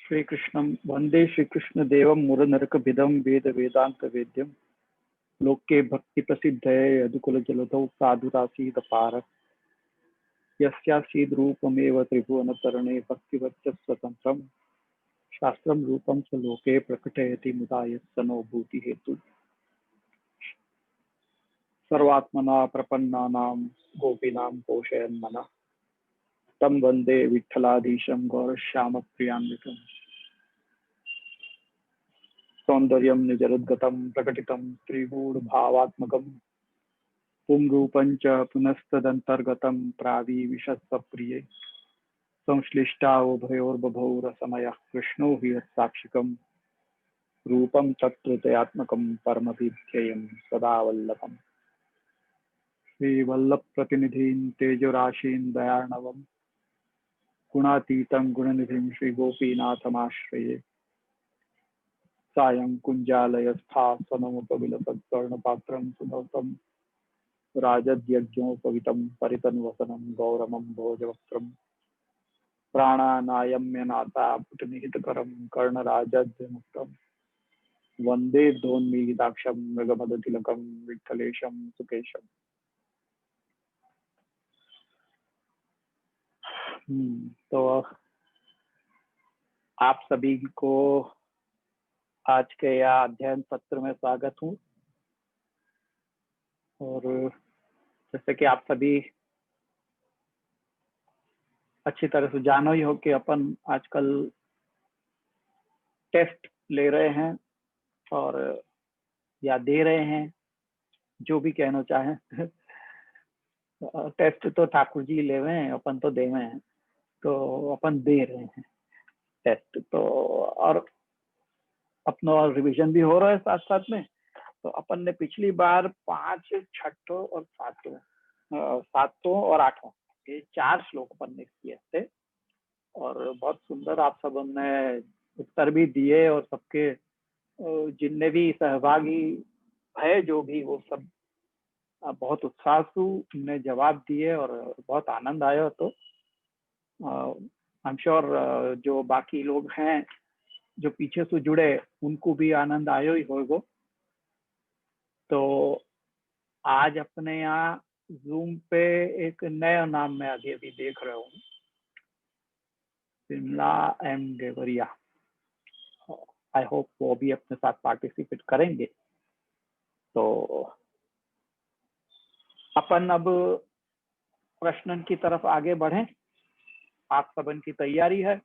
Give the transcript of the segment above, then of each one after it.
श्रीकृष्णं वन्दे श्रीकृष्णदेवं मुरनरकभिदं वेद वेदान्तवेद्यं लोके भक्तिप्रसिद्धये यदुकुलजलधौ साधुरासीदपार यस्यासीद्रूपमेव त्रिभुवनतरणे भक्तिवच्चस्वतन्त्रं शास्त्रं रूपं च लोके प्रकटयति मुदा यत्सनो भूतिहेतु सर्वात्मना प्रपन्नानां गोपीनां पोषयन् मनः तं वन्दे विठ्ठलाधीशं गौरश्यामप्रियान्वितम् सौन्दर्यं निजरुद्गतं प्रकटितं त्रिगूढभावात्मकं पुंरूपं च पुनस्तदन्तर्गतं प्राविविशत्सप्रिये संश्लिष्टा उभयोर्बभौ रसमयः कृष्णो हि यत्साक्षिकं रूपं तत्त्वतयात्मकं परमभिध्येयं सदा वल्लभम् श्रीवल्लभप्रतिनिधिं तेजोराशीं दयार्णवं गुणातीतं गुणनिधिं श्रीगोपीनाथमाश्रये सायं कुञ्जालयस्था स्वनमुपविलसत्स्वर्णपात्रं सुधौतं राजद्यज्ञोपवितं परितन्वसनं गौरमं भोजवक्त्रं प्राणानायम्यनाथा पुटनिहितकरं कर्णराजद्विमुक्तं वन्दे दोन्मीलिताक्षं मृगमदतिलकं विठ्ठलेशं सुकेशम्। तो आप सभी को आज के या अध्ययन सत्र में स्वागत हूँ। और जैसे कि आप सभी अच्छी तरह से जानो ही हो कि अपन आजकल टेस्ट ले रहे हैं और या दे रहे हैं, जो भी कहना चाहें। टेस्ट तो ठाकुर जी ले रहे हैं, अपन तो दे रहे हैं, तो अपन दे रहे हैं टेस्ट। तो और अपना रिवीजन भी हो रहा है साथ साथ में। तो अपन ने पिछली बार 5, 6 और 7 और 8 ये 4 श्लोक अपन ने किए थे और बहुत सुंदर आप सब ने उत्तर भी दिए और सबके जितने भी सहभागी है जो भी वो सब बहुत उत्साह से उन्हें जवाब दिए और बहुत आनंद आया। तो आई एम श्योर जो बाकी लोग हैं जो पीछे से जुड़े उनको भी आनंद आयो ही होगा। तो आज अपने यहाँ जूम पे एक नया नाम मैं आगे भी देख रहा हूँ, Shimla M Gevariya. I hope वो भी अपने साथ पार्टिसिपेट करेंगे। तो अपन अब प्रश्न की तरफ आगे बढ़ें। आप सबन की तैयारी है?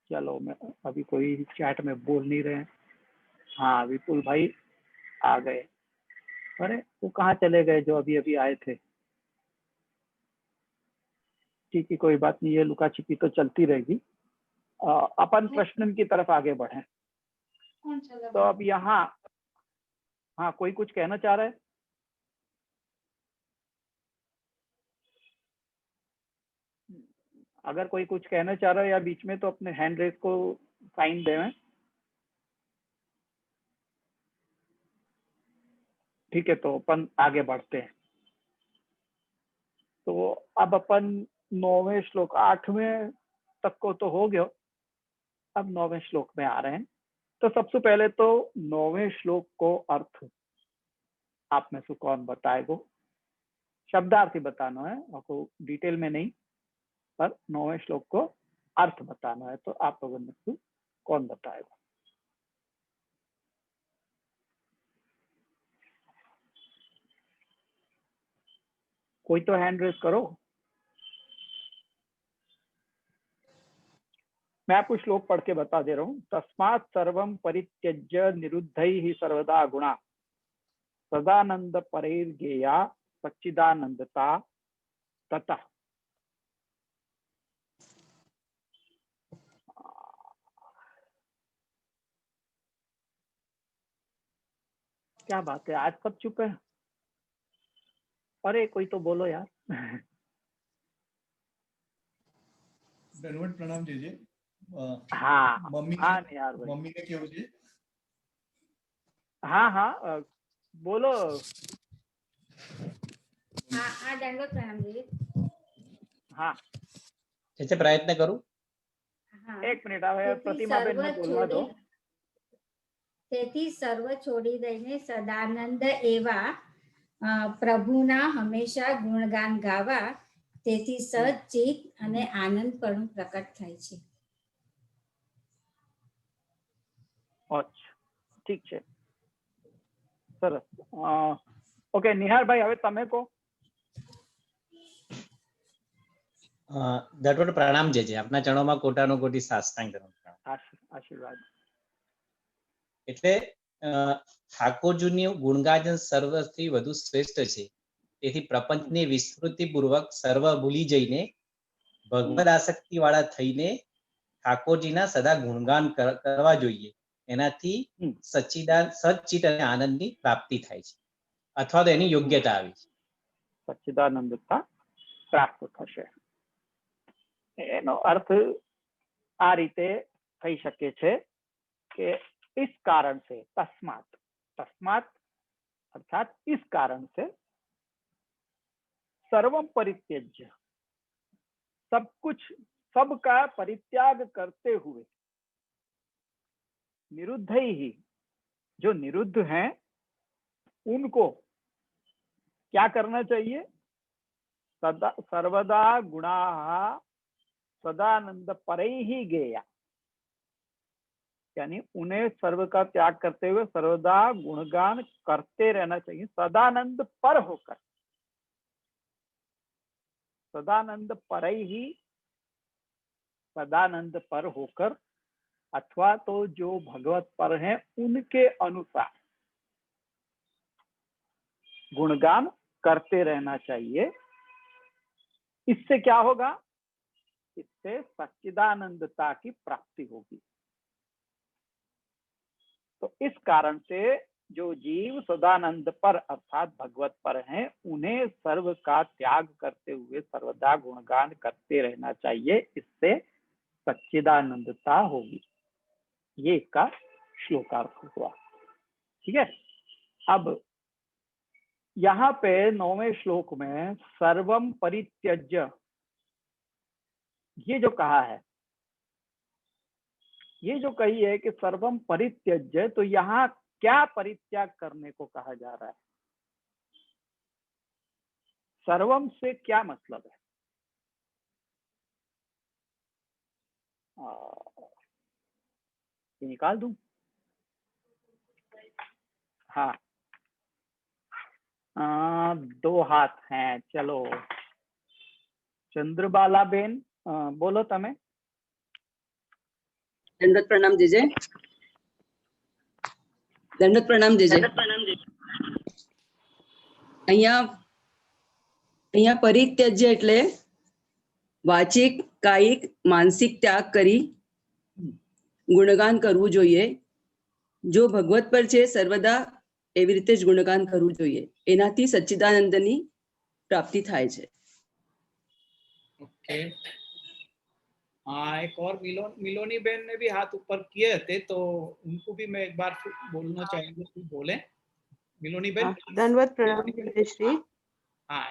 चलो, मैं अभी कोई चैट में बोल नहीं रहे हैं। हाँ, विपुल भाई आ गए। अरे वो कहाँ चले गए जो अभी अभी आए थे? ठीक है, कोई बात नहीं, ये लुका छिपी तो चलती रहेगी। अपन प्रश्न की तरफ आगे बढ़ें। तो अब यहाँ हाँ, कोई कुछ कहना चाह रहा है? अगर कोई कुछ कहना चाह रहा है या बीच में, तो अपने हैंड रेस को साइन दें। ठीक है, तो अपन आगे बढ़ते हैं। तो अब अपन 9वें श्लोक, 8वें तक को तो हो गया, अब 9वें श्लोक में आ रहे हैं। तो सबसे पहले तो 9वें श्लोक को अर्थ आप में से कौन बताएगा? शब्दार्थ ही बताना है, आपको डिटेल में नहीं, पर 9वें श्लोक को अर्थ बताना है। तो आप लोगों में से कौन बताएगा? कोई तो हैंड रेस करो। मैं आपको श्लोक पढ़ के बता दे रहा हूँ। तस्मात् सर्वं परित्यज्य निरुद्धैः सर्वदा गुणा सदानंद परेर्गेया सच्चिदानंदता ततः। क्या बात है, आज सब चुप है? अरे कोई तो बोलो यार। धन्यवाद, प्रणाम जी। हाँ मम्मी हाँ नहीं यार भाई। मम्मी ने क्या बोले? हाँ हाँ बोलो। हाँ, दंडवत प्रणाम जी। હા એટલે પ્રયત્ન કરું. એક મિનિટ હવે પ્રતિમાબેન ને બોલવા દો. તેથી સર્વ છોડી દઈને સદાનંદ એવા પ્રભુના હંમેશા ગુણગાન ગાવા, તેથી સચ્ચિત અને આનંદ પણ પ્રકટ થાય છે. ઠીક છે, સરસ. ઓકે નિહારભાઈ, હવે તમે કહો. દત્તવડ પ્રણામ જે છે, આપના ચરણોમાં કોટાનો કોટી સાષ્ટાંગ આશીર્વાદ. એટલે ઠાકોરજીનું ગુણગાન સર્વથી વધુ શ્રેષ્ઠ છે. તેથી પ્રપંચની વિસ્તૃતિ પૂર્વક સર્વ ભૂલી જઈને ભગવદ આસક્તિ વાળા થઈને ઠાકોરજીના સદા ગુણગાન કરવા જોઈએ. એનાથી સચ્ચિત અને આનંદની પ્રાપ્તિ થાય છે, અથવા તો એની યોગ્યતા આવી છે. સચ્ચિદાનંદતા પ્રાપ્ત થશે. એનો અર્થ આ રીતે થઈ શકે છે કે इस कारण से, तस्मात, तस्मात अर्थात इस कारण से सर्वम परित्यज्य, सब कुछ, सबका परित्याग करते हुए, निरुद्ध ही, जो निरुद्ध हैं उनको क्या करना चाहिए? सदा सर्वदा गुणा सदानंद परै ही गेया, यानी उन्हें सर्व का त्याग करते हुए सर्वदा गुणगान करते रहना चाहिए, सदानंद पर होकर, सदानंद पर ही, सदानंद पर होकर, अथवा तो जो भगवत पर हैं उनके अनुसार गुणगान करते रहना चाहिए. इससे क्या होगा? इससे सच्चिदानंदता की प्राप्ति होगी. तो इस कारण से जो जीव सदानंद पर अर्थात भगवत पर हैं उन्हें सर्व का त्याग करते हुए सर्वदा गुणगान करते रहना चाहिए. इससे सच्चिदानंदता होगी. ये इसका श्लोकार्थ हुआ. ठीक है. अब यहाँ पे 9वें श्लोक में सर्वम परित्यज्य ये जो कहा है, ये जो कही है कि सर्वम परित्यज्य, तो यहाँ क्या परित्याग करने को कहा जा रहा है? सर्वम से क्या मतलब है? ये निकाल दूं? हाँ, 2 हाथ हैं. चलो चंद्रबाला बेन बोलो तमे. दंडवत प्रणाम जीजे. दंडवत प्रणाम जीजे. અહીંયા પરિત્યજ્ય એટલે વાચિક, કાયિક, માનસિક ત્યાગ કરી ગુણગાન કરવું જોઈએ. જો ભગવત પર છે સર્વદા એવી રીતે જ ગુણગાન કરવું જોઈએ. એનાથી સચ્ચિદાનંદની પ્રાપ્તિ થાય છે. ओके. एक और मिलोनी बहन ने भी हाथ ऊपर किए थे, तो उनको भी मैं एक बार बोलना चाहेंगे. कि बोले मिलोनी बहन. दंडवत प्रणाम श्री. हाँ,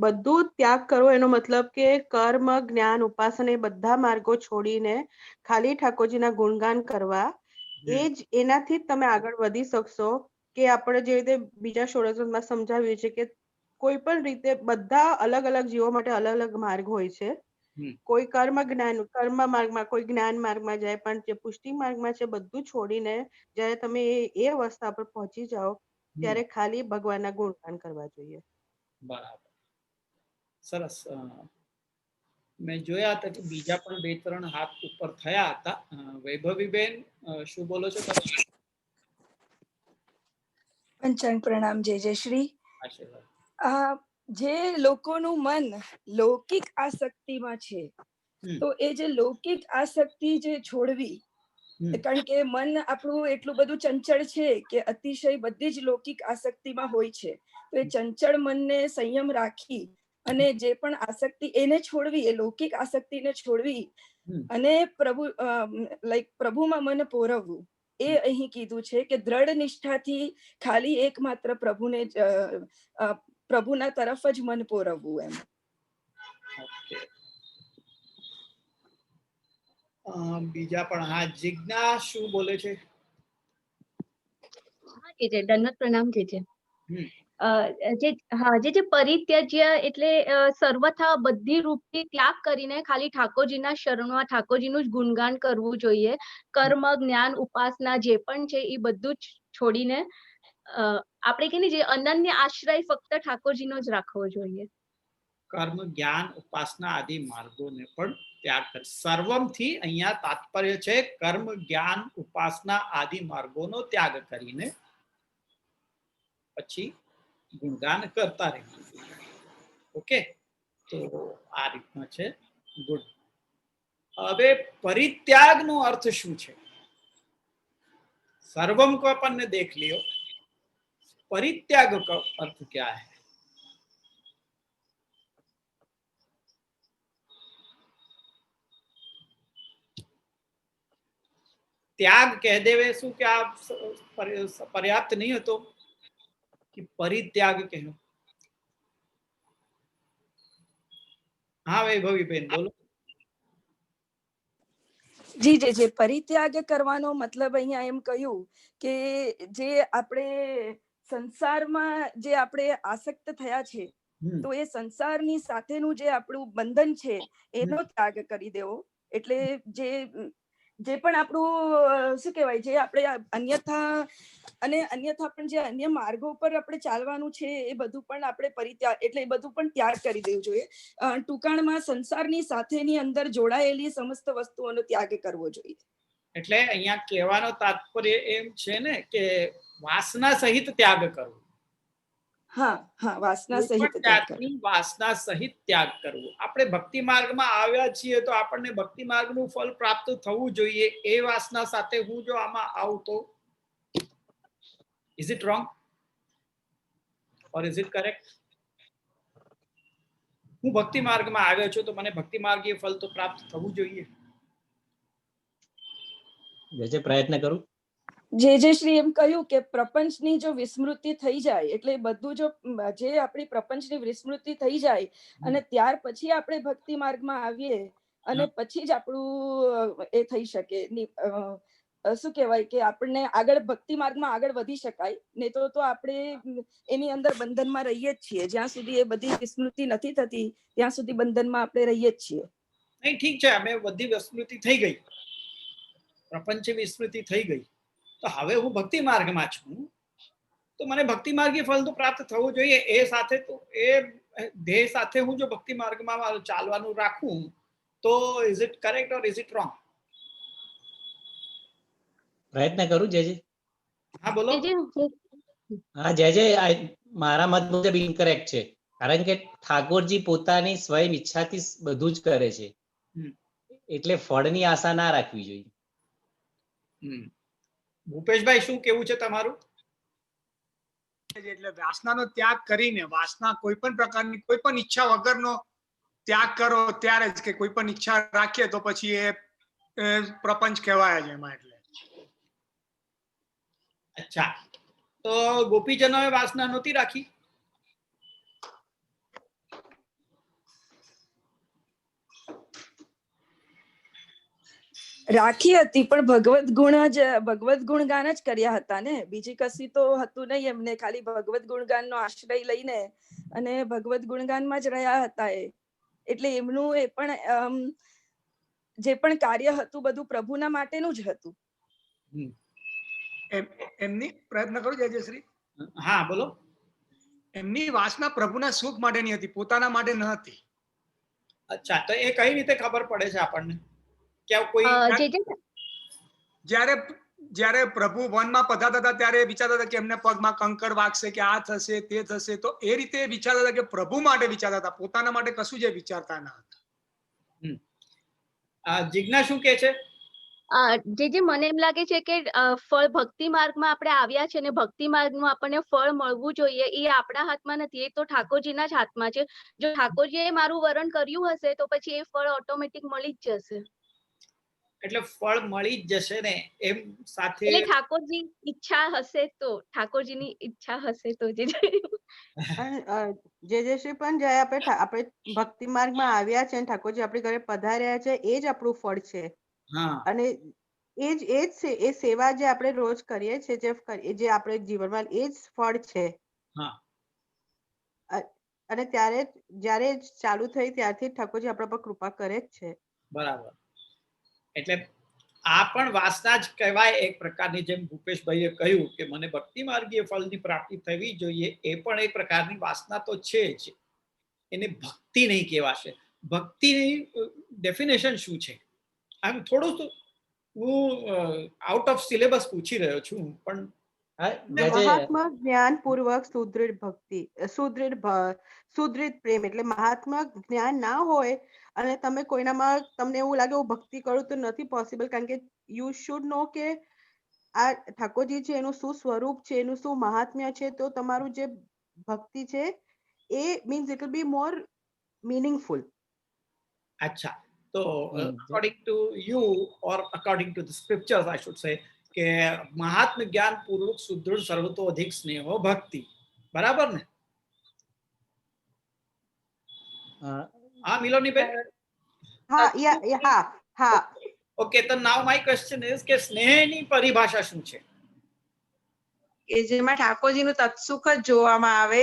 બધું ત્યાગ કરવો એનો મતલબ કે કર્મ, જ્ઞાન, ઉપાસના એ બધા માર્ગો છોડીને ખાલી ઠાકોરજીના ગુણગાન કરવા. એ જ એનાથી જ તમે આગળ વધી શકશો. કે આપણે જે રીતે બીજા ષોડશોમાં સમજાવ્યું છે કે કોઈ પણ રીતે બધા અલગ અલગ જીવો માટે અલગ અલગ માર્ગ હોય છે. કોઈ કર્મ માર્ગમાં, કોઈ જ્ઞાન માર્ગમાં જાય, પણ જે પુષ્ટિ માર્ગમાં છે બધું છોડીને જ્યારે તમે એ અવસ્થા પર પહોંચી જાઓ ત્યારે ખાલી ભગવાનના ગુણગાન કરવા જોઈએ. બરાબર, સરસ. મેં જોયા હતા કે બીજા પણ 2-3 હાથ ઉપર થયા હતા. વૈભવીબેન શું બોલો છો તમે? પંચાંગ પ્રણામ. જય જય શ્રી. આશીર્વાદ. જે લોકોનું મન લૌકિક આસક્તિમાં છે, તો એ જે લૌકિક આસક્તિ જે છોડવી, કારણ કે મન આપણું એટલું બધું ચંચળ છે કે અતિશય બધી જ લૌકિક આસક્તિમાં હોય છે. તો એ ચંચળ મનને સંયમ રાખી અને જે પણ આસક્તિ એને છોડવી, એ લૌકિક આસક્તિને છોડવી અને પ્રભુમાં મન પોરવવું. એ અહીં કીધું છે કે દ્રઢ નિષ્ઠાથી ખાલી એકમાત્ર પ્રભુને પ્રભુના તરફ જ મન પોરવવું એમ. ઓકે. બીજા પણ હા, જિજ્ઞા શું બોલે છે? દંડવત પ્રણામ છે. હમ. જે પરિત્યજ્ય એટલે સર્વથા બધી રૂપથી ત્યાગ કરીને ખાલી ઠાકોરજીના શરણમાં ઠાકોરજીનું જ ગુણગાન કરવું જોઈએ. કર્મ જ્ઞાન ઉપાસના જે પણ છે એ બધું જ છોડીને આપણે કે જે અનન્ય આશ્રય ફક્ત ઠાકોરજીનો જ રાખવો જોઈએ. કર્મ જ્ઞાન ઉપાસના આદિ માર્ગોને પણ ત્યાગ કરે. સર્વમથી અહીંયા તાત્પર્ય છે કર્મ જ્ઞાન ઉપાસના આદિ માર્ગોનો ત્યાગ કરીને પછી ગુણગાન કરતા રહેવું. ઓકે, તો આ રીતના છે. ગુડ. હવે પરિત્યાગનો અર્થ શું છે? सर्वम को अपन ने देख लियो, परित्याग का अर्थ क्या है? त्याग कह देवे शू क्या पर्याप्त नहीं हो तो कि परित्याग कहो? हाँ वैभवी बेन बोलो. જી જે પરિત્યાગ કરવાનો મતલબ અહીંયા એમ કહ્યું કે જે આપણે સંસારમાં જે આપણે આસક્ત થયા છે તો એ સંસારની સાથેનું જે આપણું બંધન છે એનો ત્યાગ કરી દેવો. એટલે જે પણ આપણું શું કહેવાય, જે આપણે અન્યથા પણ જે અન્ય માર્ગો પર આપણે ચાલવાનું છે એ બધું પણ આપણે પરિત્યાગ એટલે એ બધું પણ ત્યાગ કરી દેવું જોઈએ. ટૂંકાણમાં સંસારની સાથેની અંદર જોડાયેલી સમસ્ત વસ્તુઓનો ત્યાગ કરવો જોઈએ. એટલે અહીંયા કહેવાનો તાત્પર્ય એમ છે ને કે વાસના સહિત ત્યાગ કરવો. હા હા, વાસના સહિત ત્યાગ કરવો. વાસના સહિત ત્યાગ કરવો. આપણે ભક્તિ માર્ગમાં આવ્યા છીએ તો આપણને ભક્તિ માર્ગનું ફળ પ્રાપ્ત થવું જોઈએ. એ વાસના સાથે હું જો આમાં આવું તો is it wrong or is it correct? હું ભક્તિ માર્ગમાં આવ્યો છું તો મને ભક્તિ માર્ગીય ફળ તો પ્રાપ્ત થવું જોઈએ. જે પ્રયત્ન કરું. જે શ્રી એમ કહ્યું કે પ્રપંચની જો વિસ્મૃતિ થઈ જાય એટલે બધું જે આપણી પ્રપંચની વિસ્મૃતિ થઈ જાય અને ત્યાર પછી આપણે ભક્તિ માર્ગમાં આવીએ અને પછી જ આપણું એ થઈ શકે. શું કહેવાય કે આપણને આગળ ભક્તિ માર્ગમાં આગળ વધી શકાય. નહીં તો આપણે એની અંદર બંધનમાં રહીએ જ છીએ. જ્યાં સુધી એ બધી વિસ્મૃતિ નથી થતી ત્યાં સુધી બંધનમાં આપણે રહીએ જ છીએ. નહીં, ઠીક છે, અમે બધી વિસ્મૃતિ થઈ ગઈ, પ્રપંચ વિસ્મૃતિ થઈ ગઈ, તો હવે હું ભક્તિ માર્ગમાં છું તો મને ભક્તિ માર્ગી ફળ તો પ્રાપ્ત થવું જોઈએ. એ સાથે તો એ ધ્યેય સાથે હું જો ભક્તિ માર્ગમાં ચાલવાનું રાખું તો is it correct or is it wrong? પ્રયત્ન કરું જે. હા બોલો. હા જે મારા મત મુજબ ઇનકરેક્ટ છે. કારણ કે ઠાકોરજી પોતાની સ્વયં ઈચ્છાથી બધું જ કરે છે, એટલે ફળની આશા ના રાખવી જોઈએ. ભૂપેશભાઈ શું કેવું છે તમારું? એટલે વાસનાનો ત્યાગ કરીને વાસના કોઈ પણ પ્રકારની કોઈ પણ ઈચ્છા વગરનો ત્યાગ કરો ત્યારે જ, કે કોઈ પણ ઈચ્છા રાખીએ તો પછી એ પ્રપંચ કહેવાય છે એમાં. એટલે અચ્છા, તો ગોપીજનોએ વાસના નહોતી રાખી? રાખી હતી, પણ ભગવત ગુણગાન જ કર્યા હતા ને. બીજી કશી તો હતું નહીં એમને. ખાલી ભગવત ગુણગાનનો આશ્રય લઈને અને ભગવત ગુણગાનમાં જ રહ્યા હતા એ. એટલે એમનું એ પણ જે પણ કાર્ય હતું બધું પ્રભુના માટેનું જ હતું. એમની પ્રયત્ન કરું જયશ્રી. હા બોલો. એમની વાસના પ્રભુના સુખ માટેની હતી, પોતાના માટે ન હતી. અચ્છા, તો એ કઈ રીતે ખબર પડે છે આપણને? જ્યારે પ્રભુ વનમાં પધારતા હતા ત્યારે વિચારતા હતા કે એમને પગમાં કંકર વાગશે કે આ થશે તે થશે, તો એ રીતે વિચારતા હતા કે પ્રભુ માટે વિચારતા હતા, પોતાના માટે કશું જ વિચારતા ન હતા. જિજ્ઞા શું કે છે? જે મને એમ લાગે છે કે ફળ ભક્તિ માર્ગમાં આપણે આવ્યા છે અને ભક્તિ માર્ગનું આપણને ફળ મળવું જોઈએ એ આપણા હાથમાં નથી, એ તો ઠાકોરજીના જ હાથમાં છે. જો ઠાકોરજીએ મારું વરણ કર્યું હશે તો પછી એ ફળ ઓટોમેટિક મળી જ જશે. એટલે ફળ મળી જ જશે ને એમ સાથે? એટલે ઠાકોરજી ઈચ્છા હશે તો, ઠાકોરજીની ઈચ્છા હશે તો જે જે શ્રી પણ જે આપણે ભક્તિ માર્ગમાં આવ્યા છે અને ઠાકોરજી આપણી ઘરે પધાર્યા છે એ જ આપણું ફળ છે. હા અને એ સેવા જે આપણે રોજ કરીએ છીએ જે આપણે જીવનમાં એ જ ફળ છે. હા અને ત્યારે જ્યારે ચાલુ થઈ ત્યારથી ઠાકોરજી આપણા પર કૃપા કરે જ છે. બરાબર. એટલે આ પણ વાસના જ કહેવાય એક પ્રકારની, જેમ ભૂપેશભાઈએ કહ્યું કે મને ભક્તિ માર્ગીય ફળની પ્રાપ્તિ થવી જોઈએ, એ પણ એક પ્રકારની વાસના તો છે જ. એને ભક્તિ નહીં કહેવાશે. ભક્તિની ડેફિનેશન શું છે? આમ થોડું હું આઉટ ઓફ સિલેબસ પૂછી રહ્યો છું, પણ મહાત્મા જ્ઞાન પૂર્વક સુદૃઢ ભક્તિ, સુદૃઢ પ્રેમ. એટલે મહાત્મા જ્ઞાન ના હોય અને તમે કોઈનામાં તમને એવું લાગે હું ભક્તિ કરું તો નથી પોસિબલ, કારણ કે યુ શુડ નો કે આ ઠાકોરજી છે એનું શું સ્વરૂપ છે, એનું શું મહાત્મ્ય છે, તો તમારું જે ભક્તિ છે એ means it will be more meaningful. અચ્છા, તો according to you or according to the scriptures I should say કે મહાત્મ જ્ઞાન પૂર્વક સુદૃઢ સર્વતો અધિક સ્નેહો ભક્તિ, બરાબર ને? હા મિલોની બેન? હા. ઓકે, તો નાઉ માય ક્વેશ્ચન ઇઝ કે સ્નેહની પરિભાષા શું છે? કે જેમાં ઠાકોરજીનું તત્સુખ જ જોવામાં આવે,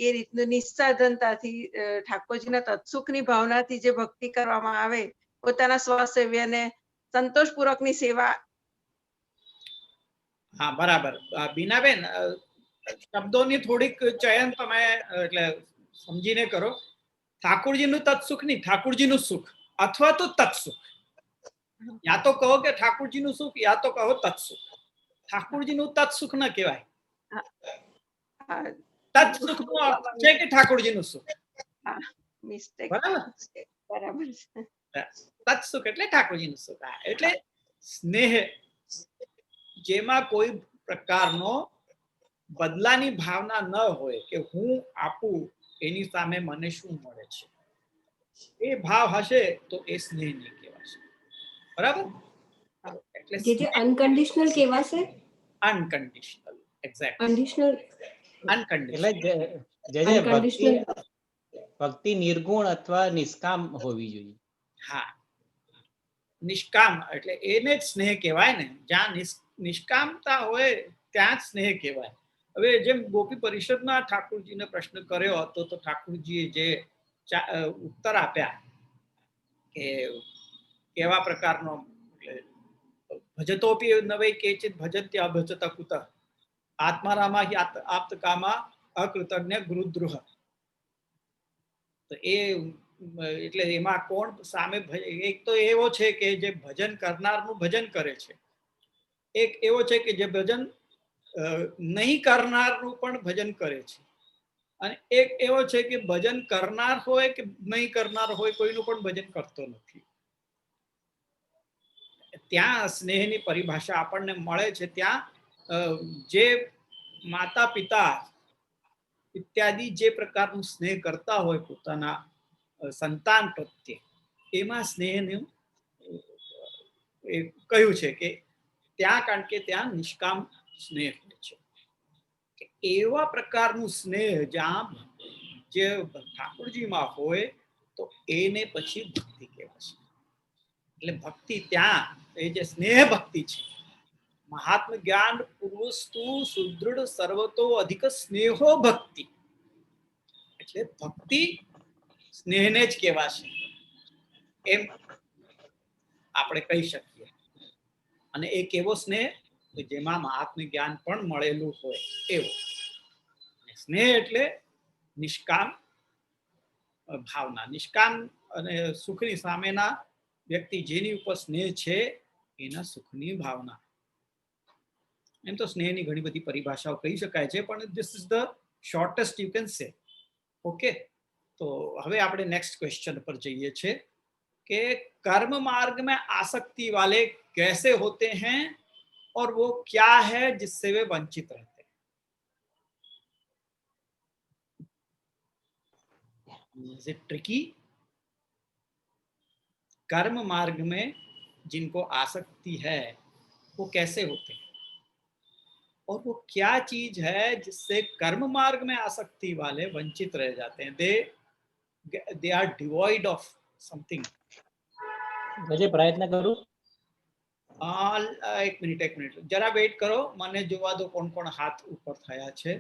એ રીતનું નિસ્સાધનતાથી ઠાકોરજીના તત્સુખની ભાવનાથી જે ભક્તિ કરવામાં આવે, પોતાના સ્વસેવ્યને સંતોષપૂર્વકની સેવા. હા બરાબર. બીનાબેન, શબ્દોની થોડીક ચયન તમે એટલે સમજીને કરો. ઠાકોરજીનું તત્સુખ નહીં, ઠાકોરજીનું સુખ અથવા તો તત્સુખ. યા તો કહો કે ઠાકોરજીનું સુખ, યા તો કહો તત્સુખ. ઠાકોરજીનું તત્સુખ ન કહેવાય. તત્સુખ નો અર્થ છે કે ઠાકોરજીનું સુખ. બરાબર. તત્સુખ એટલે ઠાકોરજીનું સુખ. એટલે સ્નેહ જેમાં કોઈ પ્રકારનો બદલાની ભાવના ન હોય કે હું આપું એની સામે મને શું મળે છે, એ ભાવ હશે તો એ સ્નેહ નહીં કહેવાશે. બરાબર? જે અનકન્ડિશનલ કહેવાશે. Unconditional, exact. અનકન્ડિશનલ. ભક્તિ નિર્ગુણ અથવા નિષ્કામ હોવી જોઈએ. હા, નિષ્કામ એટલે એને જ સ્નેહ કહેવાય ને. જ્યાં નિષ્કામતા હોય ત્યાં જ સ્નેહ કહેવાય. હવે જેમ ગોપી પરિષદમાં ઠાકોરજીને પ્રશ્ન કર્યો હતો, તો ઠાકોરજીએ જે ઉત્તર આપ્યા કે કેવા પ્રકારનો, ભજતોપી નવે કેચિત ભજત્ય અભજત કુત આત્મારામા આપ્ત કામા અકૃતજ્ઞ ગુરુદ્રુહ. તો એ એટલે એમાં કોણ સામે, એક તો એવો છે કે જે ભજન કરનારનું ભજન કરે છે, એક એવો છે કે જે ભજન નહીં કરનારનું પણ ભજન કરે છે, અને એક એવો છે કે ભજન કરનાર હોય કે નહીં કરનાર હોય કોઈનું પણ ભજન કરતો નથી. ત્યાં સ્નેહની પરિભાષા આપણને મળે છે. ત્યાં જે માતા પિતા ઇત્યાદિ જે પ્રકારનું સ્નેહ કરતા હોય પોતાના સંતાન પ્રત્યે, એમાં સ્નેહનું કહ્યું છે કે ત્યાં, કારણ કે ત્યાં નિષ્કામ સ્નેહ હોય છે. એવા પ્રકારનું સ્નેહ જ્યાં જે ઠાકોરજીમાં હોય તો એને પછી ભક્તિ કહેવાશે. એટલે ભક્તિ ત્યાં, એ જે સ્નેહ ભક્તિ છે, મહાત્મ જ્ઞાન પૂર્વસ્તુ સુદૃઢ સર્વતો અધિક સ્નેહો ભક્તિ. એટલે ભક્તિ સ્નેહને જ કહેવાશે એમ આપણે કહી શકીએ. અને એ કેવો સ્નેહ? જેમાં મહાત્મ જ્ઞાન પણ મળેલું હોય એવો સ્નેહ. એટલે નિષ્કામ ભાવના. નિષ્કામ અને સુખની સામેના વ્યક્તિ જેની ઉપર સ્નેહ છે એના સુખની ભાવના. એમ તો સ્નેહની ઘણી બધી પરિભાષાઓ કહી શકાય છે, પણ this is the shortest you can say. Okay, તો હવે આપણે નેક્સ્ટ ક્વેશ્ચન પર જઈએ છીએ कि कर्म मार्ग में आसक्ति वाले कैसे होते हैं और वो क्या है जिससे वे वंचित रहते हैं? Is it tricky? कर्म मार्ग में जिनको आसक्ति है वो कैसे होते हैं और वो क्या चीज है जिससे कर्म मार्ग में आसक्ति वाले वंचित रह जाते हैं? They are devoid of something. मुझे प्रयत्न करूं. એક મિનિટ જરા વેઇટ કરો, મને જોવા દો કોણ કોણ હાથ ઉપર થયા છે.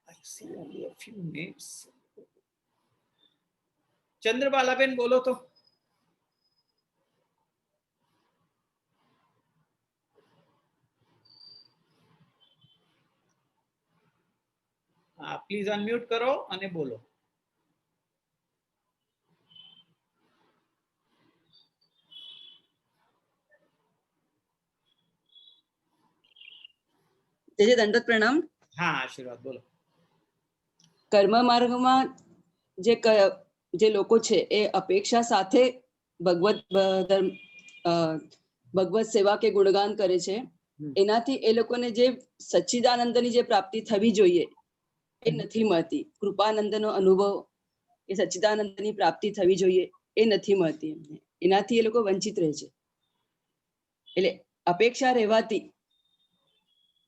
I see only a few names. ચંદ્રબાલાબેન બોલો તો. પ્લીઝ અનમ્યુટ કરો અને બોલો. તેજે દંડવત પ્રણામ. હા, આશીર્વાદ બોલો. કર્મ માર્ગમાં જે લોકો છે એ અપેક્ષા સાથે ભગવત સેવા કે ગુણગાન કરે છે, એનાથી એ લોકોને જે સચ્ચિદાનંદની જે પ્રાપ્તિ થવી જોઈએ એ નથી મળતી. કૃપાનંદનો અનુભવ, એ સચ્ચિદાનંદની પ્રાપ્તિ થવી જોઈએ એ નથી મળતી એમને. એનાથી એ લોકો વંચિત રહે છે. એટલે અપેક્ષા રહેવાથી,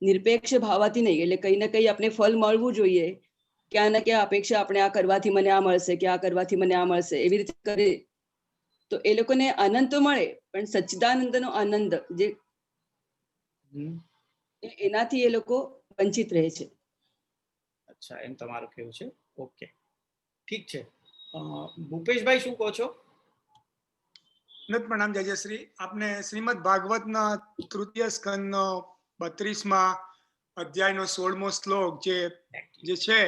નિરપેક્ષ ભાવાથી નહીં, એટલે કઈ ને કઈ આપણે ફળ મળવું જોઈએ. ક્યાં ને ક્યાં અપેક્ષા આપણે આ કરવાથી મને આ મળશે, કે આ કરવાથી મને આ મળશે, એવી રીતે કરે તો એ લોકોને આનંદ તો મળે, પણ સચ્ચિદાનંદનો આનંદ જે એનાથી એ લોકો વંચિત રહે છે. અચ્છા, એમ તમારું કેવું છે. ઓકે, ઠીક છે. ભૂપેશભાઈ શું કહો છો? પ્રણામ જયશ્રી. આપને શ્રીમદ ભાગવતના તૃતીય સ્કંદનો 32મા અધ્યાયનો 16મો શ્લોક જે છે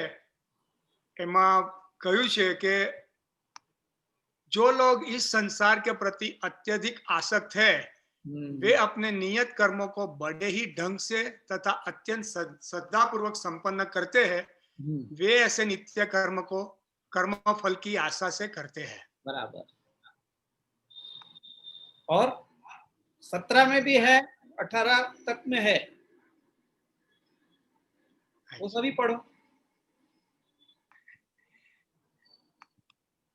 એમાં કહ્યું છે કે जो लोग इस संसार के प्रति अत्यधिक आसक्त है वे अपने नियत कर्मों को बड़े ही ढंग से तथा अत्यंत श्रद्धा पूर्वक संपन्न करते हैं. वे ऐसे नित्य कर्म को कर्म फल की आशा से करते हैं. बराबर. और 17 में भी है, 18 तक में है, वो सभी पढ़ो.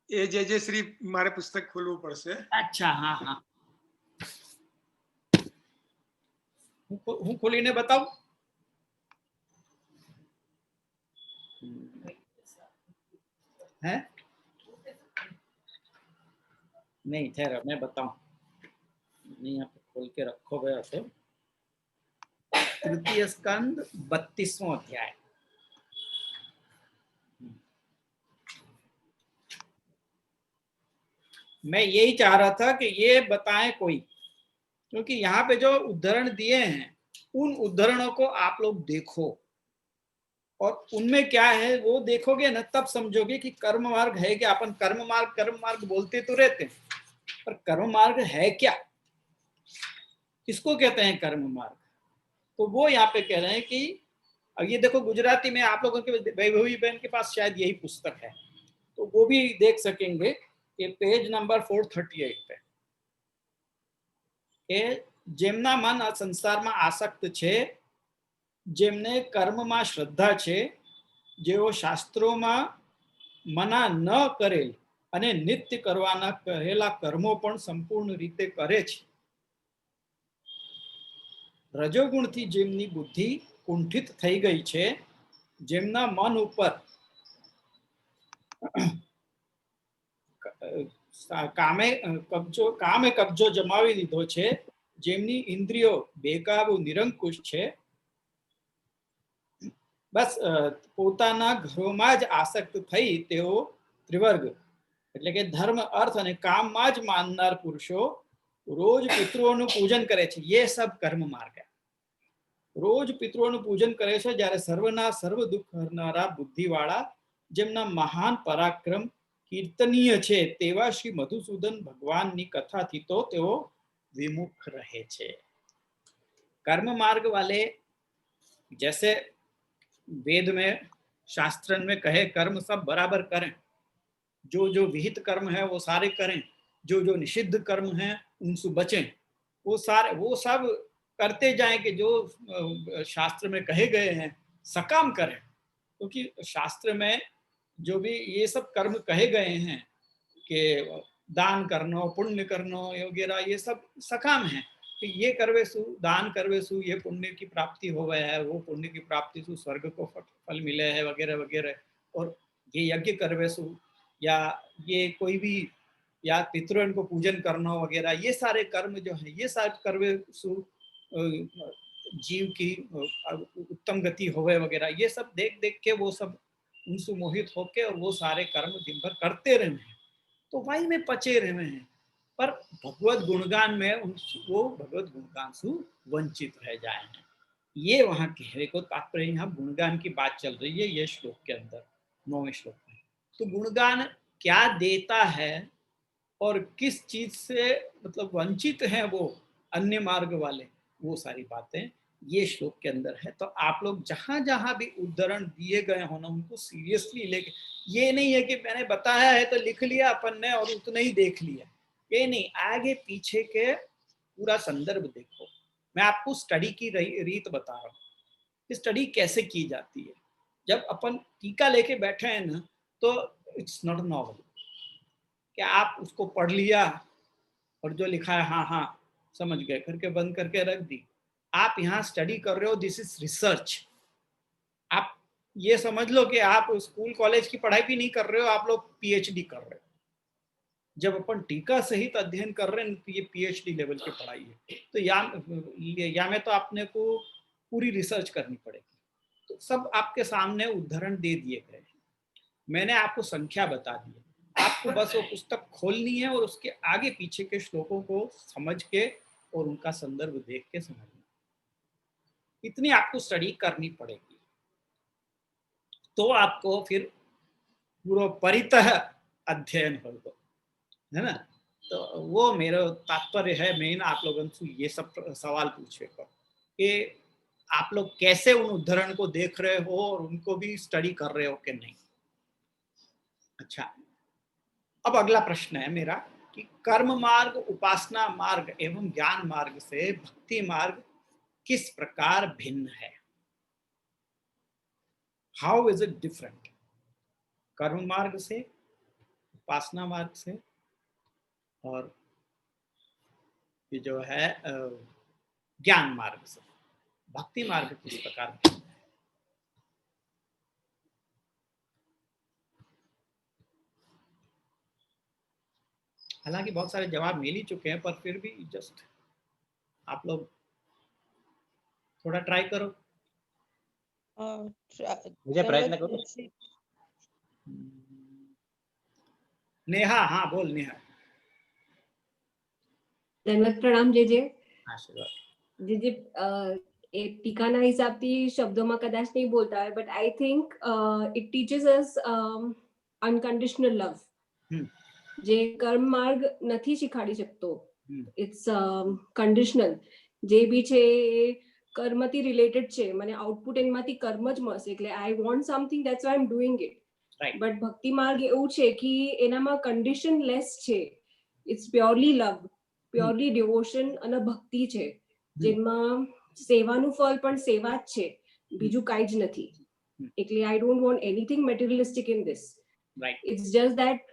એ જે શ્રી મારે પુસ્તક ખોલવું પડશે. અચ્છા, હા હા, હું ખોલીને બતાવું. है नहीं, ठहरो मैं बताऊं. नहीं, यहाँ पे खोल के रखो गया तो तृतीय स्कंद 32वां अध्याय. मैं यही चाह रहा था कि ये बताएं कोई, क्योंकि यहाँ पे जो उदाहरण दिए हैं उन उदाहरणों को आप लोग देखो और उनमें क्या है वो देखोगे ना, तब समझोगे कि कर्म मार्ग है क्या. अपन कर्म मार्ग बोलते तो रहते हैं, पर कर्म मार्ग है क्या, किसको कहते हैं कर्म मार्ग. तो वो यहाँ पे कह रहे हैं कि अब ये देखो, गुजराती में आप लोगों के वैभवी बहन के पास शायद यही पुस्तक है, तो वो भी देख सकेंगे कि पेज नंबर 438 पे કે જેમના મન આ સંસારમાં આસક્ત છે, જેમને કર્મમાં શ્રદ્ધા છે, જેઓ શાસ્ત્રોમાં મના ન કરેલ અને નિત્ય કરવાના કરેલા કર્મો પણ સંપૂર્ણ રીતે કરે છે. રજોગુણથી જેમની બુદ્ધિ કુંઠિત થઈ ગઈ છે, જેમના મન ઉપર કામે કબજો જમાવી લીધો છે, જેમની ઇન્દ્રિયો બેકાબુ નિરંકુશ છે, બસ પોતાના ઘરોમાં જ આસક્ત થઈ તેઓ ત્રિવર્ગ એટલે કે ધર્મ, અર્થ અને કામમાં જ માનનાર પુરુષો રોજ પિતૃઓનું પૂજન કરે છે. ये सब कर्म मार्ग है. રોજ પિતૃઓનું પૂજન કરે છે, જ્યારે સર્વના સર્વ દુઃખ હરનારા બુદ્ધિવાળા, જેમના મહાન પરાક્રમ કીર્તનીય છે તેવા શ્રી મધુસૂદન ભગવાનની કથાથી તો તેઓ વિમુખ રહે છે. कर्म मार्ग वाले, जैसे वेद में शास्त्र में कहे कर्म सब बराबर करें, जो जो विहित कर्म है वो सारे करें, जो जो निषिद्ध कर्म है उनसे बचें, वो सब करते जाएं कि जो शास्त्र में कहे गए हैं सकाम करें. क्योंकि शास्त्र में जो भी ये सब कर्म कहे गए हैं कि दान करनो, पुण्य करनो वगैरह ये सब सकाम है कि ये करवेसु, दान करवेसु ये पुण्य की प्राप्ति हो गया है, वो पुण्य की प्राप्ति से स्वर्ग को फल मिले है वगैरह वगैरह, और ये यज्ञ करवेसु या ये कोई भी या पितरों को पूजन करना वगैरह, ये सारे कर्म जो है ये सारे करवेसु जीव की उत्तम गति होवे वगैरह, ये सब देख देख के वो सब उनसे मोहित होके और वो सारे कर्म दिन भर करते रहे हैं, तो वही में पचे रहे हैं। पर भगवत गुणगान में वो भगवत गुणगान से वंचित रह जाए हैं। ये वहां कहने को तात्पर्य, यहाँ गुणगान की बात चल रही है ये श्लोक के अंदर, 9वें श्लोक में। तो गुणगान क्या देता है और किस चीज से मतलब वंचित हैं वो अन्य मार्ग वाले, वो सारी बातें ये श्लोक के अंदर है। तो आप लोग जहां जहां भी उदाहरण दिए गए हो ना, उनको सीरियसली लेके, ये नहीं है कि मैंने बताया है तो लिख लिया अपन ने और उतना ही देख लिया, ये नहीं, आगे पीछे के पूरा संदर्भ देखो। मैं आपको स्टडी की रीत बता रहा हूँ, स्टडी कैसे की जाती है। जब अपन टीका लेके बैठे हैं ना, तो इट्स नॉट नॉवल कि आप उसको पढ़ लिया और जो लिखा है हाँ हाँ समझ गए करके बंद करके रख दी। आप यहाँ स्टडी कर रहे हो, दिस इज रिसर्च। आप ये समझ लो कि आप स्कूल कॉलेज की पढ़ाई भी नहीं कर रहे हो, आप लोग पीएचडी कर रहे हो। जब अपन टीका सहित अध्ययन कर रहे हैं तो ये पीएचडी लेवल की पढ़ाई है। तो या में तो आपने को पूरी रिसर्च करनी पड़ेगी। तो सब आपके सामने उदाहरण दे दिए गए हैं, मैंने आपको संख्या बता दी है, आपको बस वो पुस्तक खोलनी है और उसके आगे पीछे के श्लोकों को समझ के और उनका संदर्भ देख के समझना, इतनी आपको स्टडी करनी पड़ेगी। तो आपको फिर पूरा परितः अध्ययन होगा, है ना। तो वो मेरा तात्पर्य है मेन आप लोगों से ये सब सवाल पूछे को कि आप लोग कैसे उन उदाहरण को देख रहे हो और उनको भी स्टडी कर रहे हो कि नहीं। अच्छा, अब अगला प्रश्न है मेरा कि कर्म मार्ग, उपासना मार्ग एवं ज्ञान मार्ग से भक्ति मार्ग किस प्रकार भिन्न है? How is it different? कर्म मार्ग से, उपासना मार्ग से और ये जो है ज्ञान मार्ग से भक्ति मार्ग किस प्रकार भिन्न है? हालांकि बहुत सारे जवाब मिल ही चुके हैं, पर फिर भी जस्ट आप लोग थोड़ा ट्राई करो। मुझे प्रयत्न करो। नेहा, हाँ बोल नेहा। દંડવત પ્રણામ જે આશીર્વાદ। જે એ ટીકાના હિસાબથી શબ્દોમાં કદાચ નહીં બોલતા હોય, but I think it teaches us unconditional love, જે કર્મ માર્ગ નથી શીખવાડી શકતો. It's conditional. જે બી છે એ કર્મથી રિલેટેડ છે, મને આઉટપુટ એમાંથી કર્મ જ મળશે, એટલે I want something, that's why I am doing it. But ભક્તિ માર્ગ એવું છે કે એનામાં કન્ડિશન લેસ છે. It's purely love, purely devotion અને ભક્તિ છે, જેમાં સેવાનું ફળ પણ સેવા જ છે, બીજું કાંઈ જ નથી. એટલે I don't want anything materialistic in this. It's just that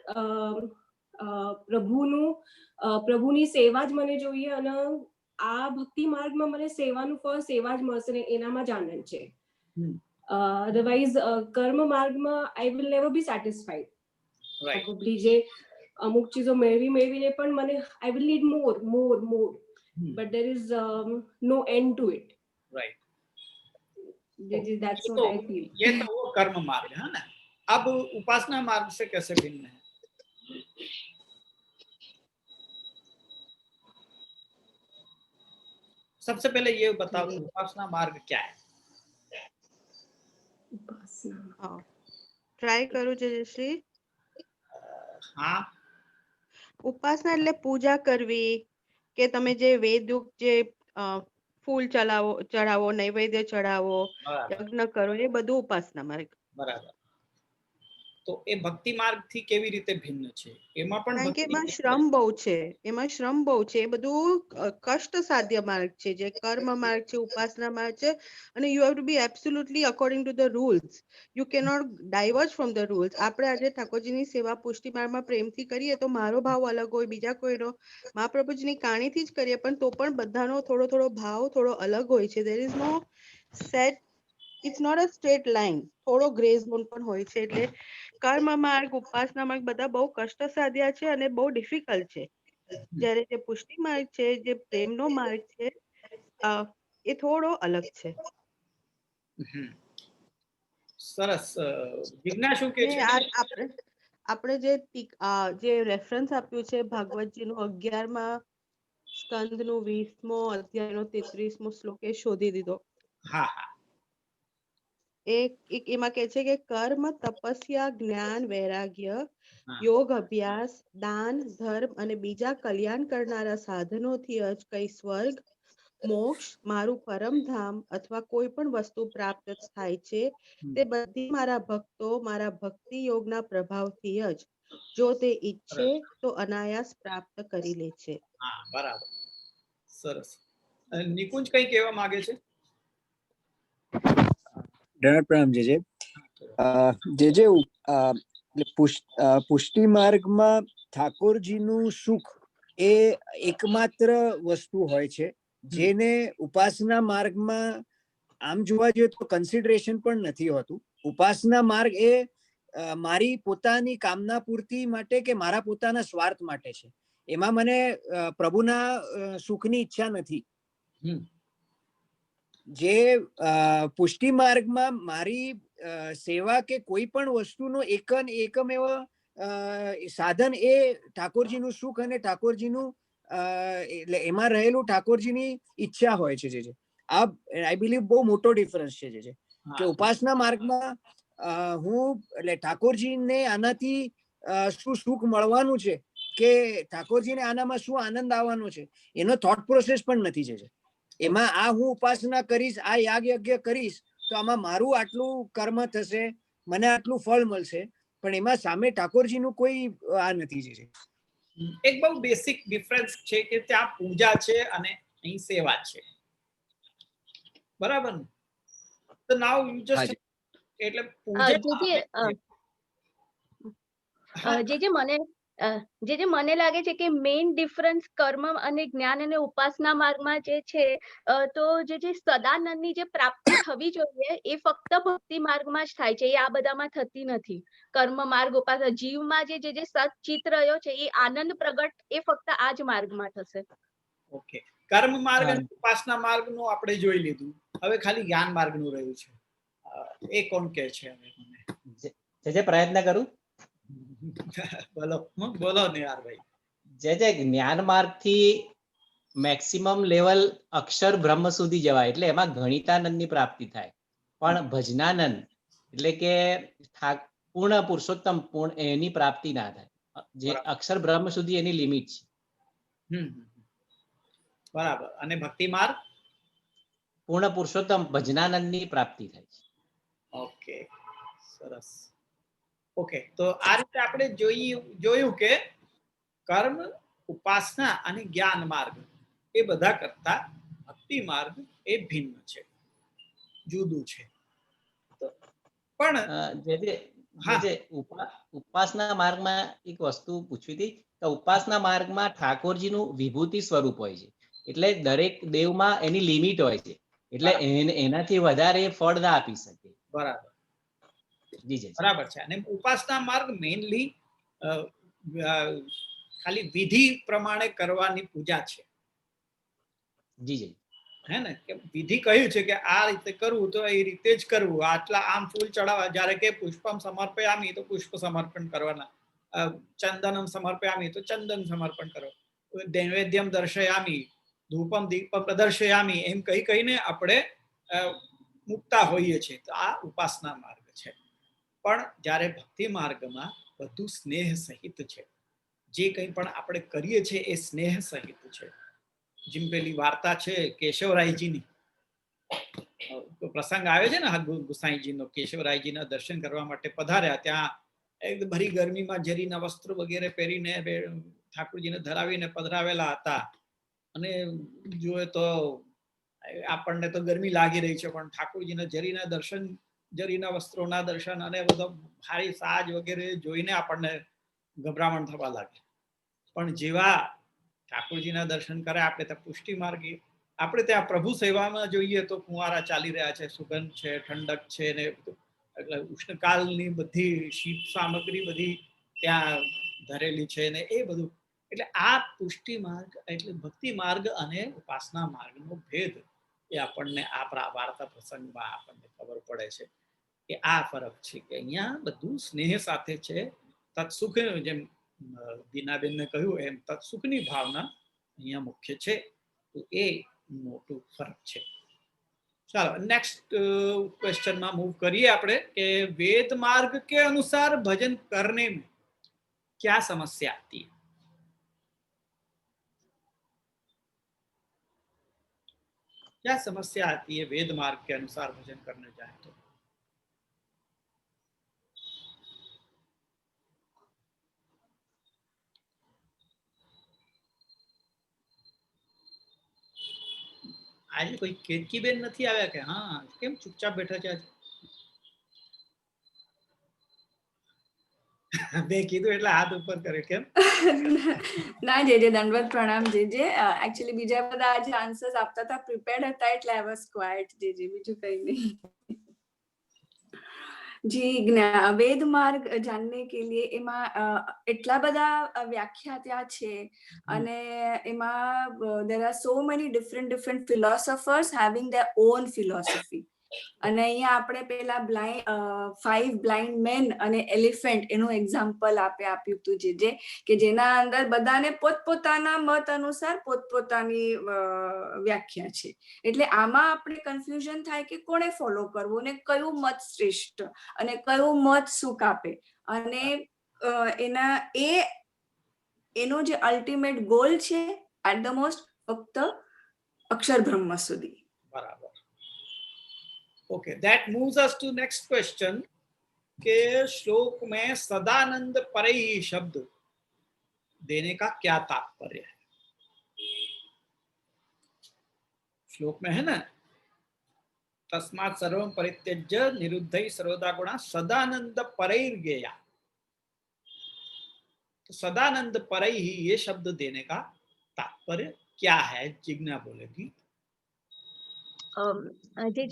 પ્રભુની સેવા જ મને જોઈએ અને આ ભક્તિ માર્ગમાં મને સેવાનું ફળ સેવા જ મળશે ને એનામાં જ આનંદ છે. અધરવાઇઝ કર્મ માર્ગમાં I will never be satisfied. Probably જે અમુક ચીજો મેળવીને પણ મને I will need more, but there is no end to it. Right. That's what I feel. ये तो वो कर्म मार्ग है ना। अब उपासना मार्ग से कैसे भिन्न है? सबसे पहले ये बताओ उपासना मार्ग क्या है? ટ્રાય કરું જયશ્રી. હા, ઉપાસના એટલે પૂજા કરવી, કે તમે જે વેદુક જે ફૂલ ચડાવો, નૈવેદ્ય ચડાવો, યજ્ઞ કરો, એ બધું ઉપાસના માર્ગ. બરાબર. તો એ ભક્તિ માર્ગથી કેવી રીતે ભિન્ન છે? એમાં પણ કારણ કે ભક્તિ એમાં શ્રમ બહુ છે, એમાં શ્રમ બહુ છે. એ બધું કષ્ટ સાધ્ય માર્ગ છે, જે કર્મ માર્ગ છે, ઉપાસના માર્ગ છે. અને you have to be absolutely according to the rules. You cannot diverge from the rules. આપણે આજે ઠાકોરજીની સેવા પુષ્ટિ માર્ગમાં પ્રેમથી કરીએ તો મારો ભાવ અલગ હોય, બીજા કોઈનો મહાપ્રભુજીની કાણીથી જ કરીએ પણ તો પણ બધાનો થોડો થોડો ભાવ થોડો અલગ હોય છે. There is no set, it's not a straight line. થોડો ગ્રે ઝોન પણ હોય છે. એટલે કર્મ માર્ગ, ઉપાસના માર્ગ બધા બહુ કષ્ટ સાધ્યા છે અને બહુ ડિફિકલ્ટ છે. જ્યારે જે પુષ્ટિ માર્ગ છે, જે પ્રેમનો માર્ગ છે, એ થોડો અલગ છે. સરસ. જિજ્ઞા શું કે ને છે? આપણે જે રેફરન્સ આપ્યું છે ભાગવતજીનું 11મા સ્કંદનું 20મો અધ્યાયનો 33મો શ્લોક એ શોધી દીધો. હા હા. એમાં કહે છે કે કર્મ, તપસ્યા, જ્ઞાન, વૈરાગ્ય, યોગ અભ્યાસ, દાન, ધર્મ અને બીજા કલ્યાણ કરનારા સાધનોથી જ કઈ સ્વર્ગ, મોક્ષ, મારું પરમધામ અથવા કોઈ પણ વસ્તુ પ્રાપ્ત થાય છે તે બધી મારા ભક્તો મારા ભક્તિ યોગના પ્રભાવથી જ, જો તે ઈચ્છે તો અનાયાસ પ્રાપ્ત કરી લે છે. હા, બરાબર. સરસ. નિકુંજ કઈ કહેવા માંગે છે? પ્રણામ જે પુષ્ટિ માર્ગમાં ઠાકોરજીનું સુખ એ એકમાત્ર વસ્તુ હોય છે, જેને ઉપાસના માર્ગમાં આમ જોવા જોઈએ તો કન્સિડરેશન પણ નથી હોતું. ઉપાસના માર્ગ એ મારી પોતાની કામના પૂર્તિ માટે કે મારા પોતાના સ્વાર્થ માટે છે. એમાં મને પ્રભુના સુખની ઈચ્છા નથી. જે પુષ્ટિ માર્ગમાં મારી સેવા કે કોઈ પણ વસ્તુનો એકમ એવો સાધન એ ઠાકોરજીનું સુખ અને ઠાકોરજીનું એટલે એમાં રહેલું ઠાકોરજીની ઈચ્છા હોય છે. જે આ આઈ બિલીવ બહુ મોટો ડિફરન્સ છે. જે કે ઉપાસના માર્ગમાં હું એટલે ઠાકોરજીને આનાથી શું સુખ મળવાનું છે કે ઠાકોરજીને આનામાં શું આનંદ આવવાનો છે એનો થોટ પ્રોસેસ પણ નથી. છે એમાં આ હું ઉપાસના કરીશ, આ યાગ યજ્ઞ કરીશ તો આમાં મારું આટલું કર્મ થશે, મને આટલું ફળ મળશે, પણ એમાં સામે ઠાકોરજીનું કોઈ આ નથી. છે એક બહુ બેસિક ડિફરન્સ છે કે ત્યાં પૂજા છે અને અહીં સેવા છે. બરાબર ને? તો નાઉ યુ જસ્ટ એટલે પૂજા જે મને લાગે છે કે મેઇન ડિફરન્સ કર્મ અને જ્ઞાન અને ઉપાસના માર્ગમાં જે છે, તો જે સદાનંદની જે પ્રાપ્તિ થવી જોઈએ એ ફક્ત ભક્તિ માર્ગમાં જ થાય છે, એ આ બધામાં થતી નથી. કર્મ માર્ગ, ઉપાસના, જીવમાં જે સચિત રહ્યો છે એ આનંદ પ્રગટ એ ફક્ત આ જ માર્ગમાં થશે. ઓકે, કર્મ માર્ગ અને ઉપાસના માર્ગનું આપણે જોઈ લીધું. હવે ખાલી જ્ઞાન માર્ગનું રહ્યું છે. એ કોણ કહે છે? જે પ્રયત્ન કરું. બોલો ને યાર ભાઈ. જે જ્ઞાન માર્ગ થી મેક્સિમમ લેવલ અક્ષર બ્રહ્મ સુધી જવાય, એટલે એમાં ગણિતાનંદની પ્રાપ્તિ થાય. પણ ભજનાનંદ એટલે કે પૂર્ણ પુરુષોત્તમ પૂર્ણ એની પ્રાપ્તિ ના થાય. જે અક્ષર બ્રહ્મ સુધી એની લિમિટ છે. બરાબર. અને ભક્તિ માર્ગ પૂર્ણ પુરુષોત્તમ ભજનાનંદની પ્રાપ્તિ થાય છે. ઓકે, સરસ. ઓકે, તો આ રીતે આપણે જોયું કે કર્મ, ઉપાસના અને જ્ઞાન માર્ગ એ બધા કરતા ભક્તિ માર્ગ એ ભિન્ન છે, જુદું છે. પણ ઉપાસના માર્ગમાં એક વસ્તુ પૂછવી હતી કે ઉપાસના માર્ગમાં ઠાકોરજીનું વિભૂતિ સ્વરૂપ હોય છે, એટલે દરેક દેવમાં એની લિમિટ હોય છે, એટલે એનાથી વધારે ફળ ના આપી શકે. બરાબર. બરાબર છે. અને ઉપાસના માર્ગ મેઇનલી ખાલી વિધિ પ્રમાણે કરવાની પૂજા છે. હે ને? કે વિધિ કહ્યું છે કે આ રીતે કરવું તો એ રીતે જ કરવું. આટલા આમ ફૂલ ચડાવવા, જ્યારે કે પુષ્પમ સમર્પયામી તો પુષ્પ સમર્પણ કરવાના, ચંદનમ સમર્પયામી તો ચંદન સમર્પણ કરવા, નૈવેદ્યમ દર્શયામી, ધૂપમ દીપમ પ્રદર્શયામી, એમ કહીને આપણે મૂકતા હોઈએ છીએ. તો આ ઉપાસના માર્ગ છે. પણ જ્યારે ભક્તિ માર્ગમાં બધું સ્નેહ સહિત છે. જે કંઈ પણ આપણે કરીએ છીએ એ સ્નેહ સહિત છે. જેમ પેલી વાર્તા છે કેશવરાયજીની, પ્રસંગ આવે છે ને, ગુસાઈજીનો કેશવરાયજીના દર્શન કરવા માટે પધાર્યા. ત્યાં એકદમ ભરી ગરમીમાં જરીના વસ્ત્ર વગેરે પહેરીને ઠાકોરજીને ધરાવીને પધરાવેલા હતા અને જોઈએ તો આપણને તો ગરમી લાગી રહી છે, પણ ઠાકોરજીના જરીના દર્શન, જરીના વસ્ત્રોના દર્શન અને બધો ભારી સાજ વગેરે જોઈને આપણને ગભરામણ થવા લાગે. પણ જેવા ઠાકોરજીના દર્શન કરે આપણે ત્યાં પુષ્ટિ માર્ગી, આપણે ત્યાં પ્રભુ સેવામાં જોઈએ તો ફુવારા ચાલી રહ્યા છે, સુગંધ છે, ઠંડક છે, ને એટલે ઉષ્ણકાલની બધી શીત સામગ્રી બધી ત્યાં ધરેલી છે ને એ બધું. એટલે આ પુષ્ટિ માર્ગ એટલે ભક્તિ માર્ગ અને ઉપાસના માર્ગનો ભેદ એ આપણને આ વાર્તા પ્રસંગમાં આપણને ખબર પડે છે કે આ ફરક છે કે અહીંયા બધું સ્નેહ સાથે છે. તત્સુખ, જેમ બીનાબેનને કહ્યું એમ તત્સુખની ભાવના અહીંયા મુખ્ય છે. તો એ મોટું ફરક છે. ચાલો नेक्स्ट क्वेश्चन में मूव करिए આપણે કે वेद मार्ग के अनुसार भजन करने में क्या समस्या आती है? क्या समस्या आती है वेद मार्ग के अनुसार भजन करने जाए तो? आज कोई केतकी बेन नहीं आया के हाँ केम चुपचाप बैठा છે? બે કીધું એટલે હાથ ઉપર કર્યો કેમ? ના જે દંડવત પ્રણામ જે एक्चुअली બીજા બધા આજે આન્સર્સ આપતા હતા, પ્રિપેર્ડ હતા એટલે આઈ વોઝ ક્વાઇટ જે બીજું કઈ નહીં. जी वेद मार्ग जानने के लिए एमा એટલા બધા વ્યાખ્યા ત્યાં છે અને એમાં there are so many different philosophers having their own philosophy. અને અહીંયા આપણે પેલા five blind men અને elephant એનું એક્ઝામ્પલ આપ્યું હતું જે કે જેના અંદર બધાને પોતપોતાના મત અનુસાર પોતપોતાની વ્યાખ્યા છે. એટલે આમાં આપણે કન્ફ્યુઝન થાય કે કોને ફોલો કરવું ને કયું મત શ્રેષ્ઠ અને કયું મત સુખ આપે. અને એનો જે અલ્ટિમેટ ગોલ છે એટ ધ મોસ્ટ ફક્ત અક્ષર બ્રહ્મ સુધી. બરાબર. Okay, that moves us to next question के श्लोक में सदानंद परई शब्द देने का क्या तात्पर्य है? श्लोक में है ना, तस्मात् सर्वं परित्यज्य निरुद्धै सर्वदा गुणा सदानंद परैर्गेया. तो सदानंद परई ये शब्द देने का तात्पर्य क्या है? जिज्ञा बोलेगी. જે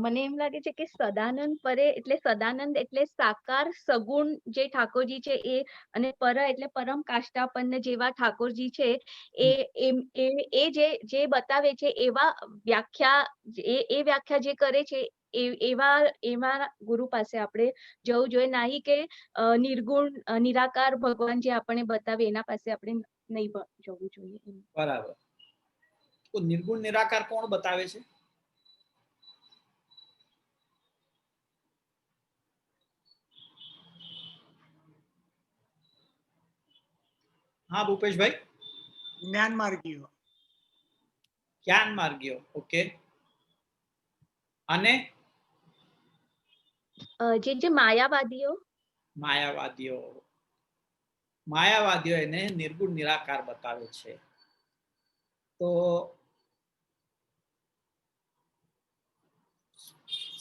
મને એમ લાગે છે કે સદાનંદ પરે એટલે સદાનંદ એટલે સાકાર સગુણ જે ઠાકોરજી છે એ, અને પર એટલે પરમ કાષ્ટાપન્ન જેવા ઠાકોરજી છે એ જે બતાવે છે એવા વ્યાખ્યા એ વ્યાખ્યા જે કરે છે એવા ગુરુ પાસે આપણે જવું જોઈએ, નહીં કે નિર્ગુણ નિરાકાર ભગવાન જે આપણે બતાવે એના પાસે આપણે નહીં જવું જોઈએ. બરાબર. તો નિર્ગુણ નિરાકાર કોણ બતાવે છે? हाँ भूपेश भाई. ज्ञान मार्गीयो. ज्ञान मार्गीयो. ओके. અને જે માયાવાદીઓ એને નિર્ગુણ નિરાકાર બતાવે છે. તો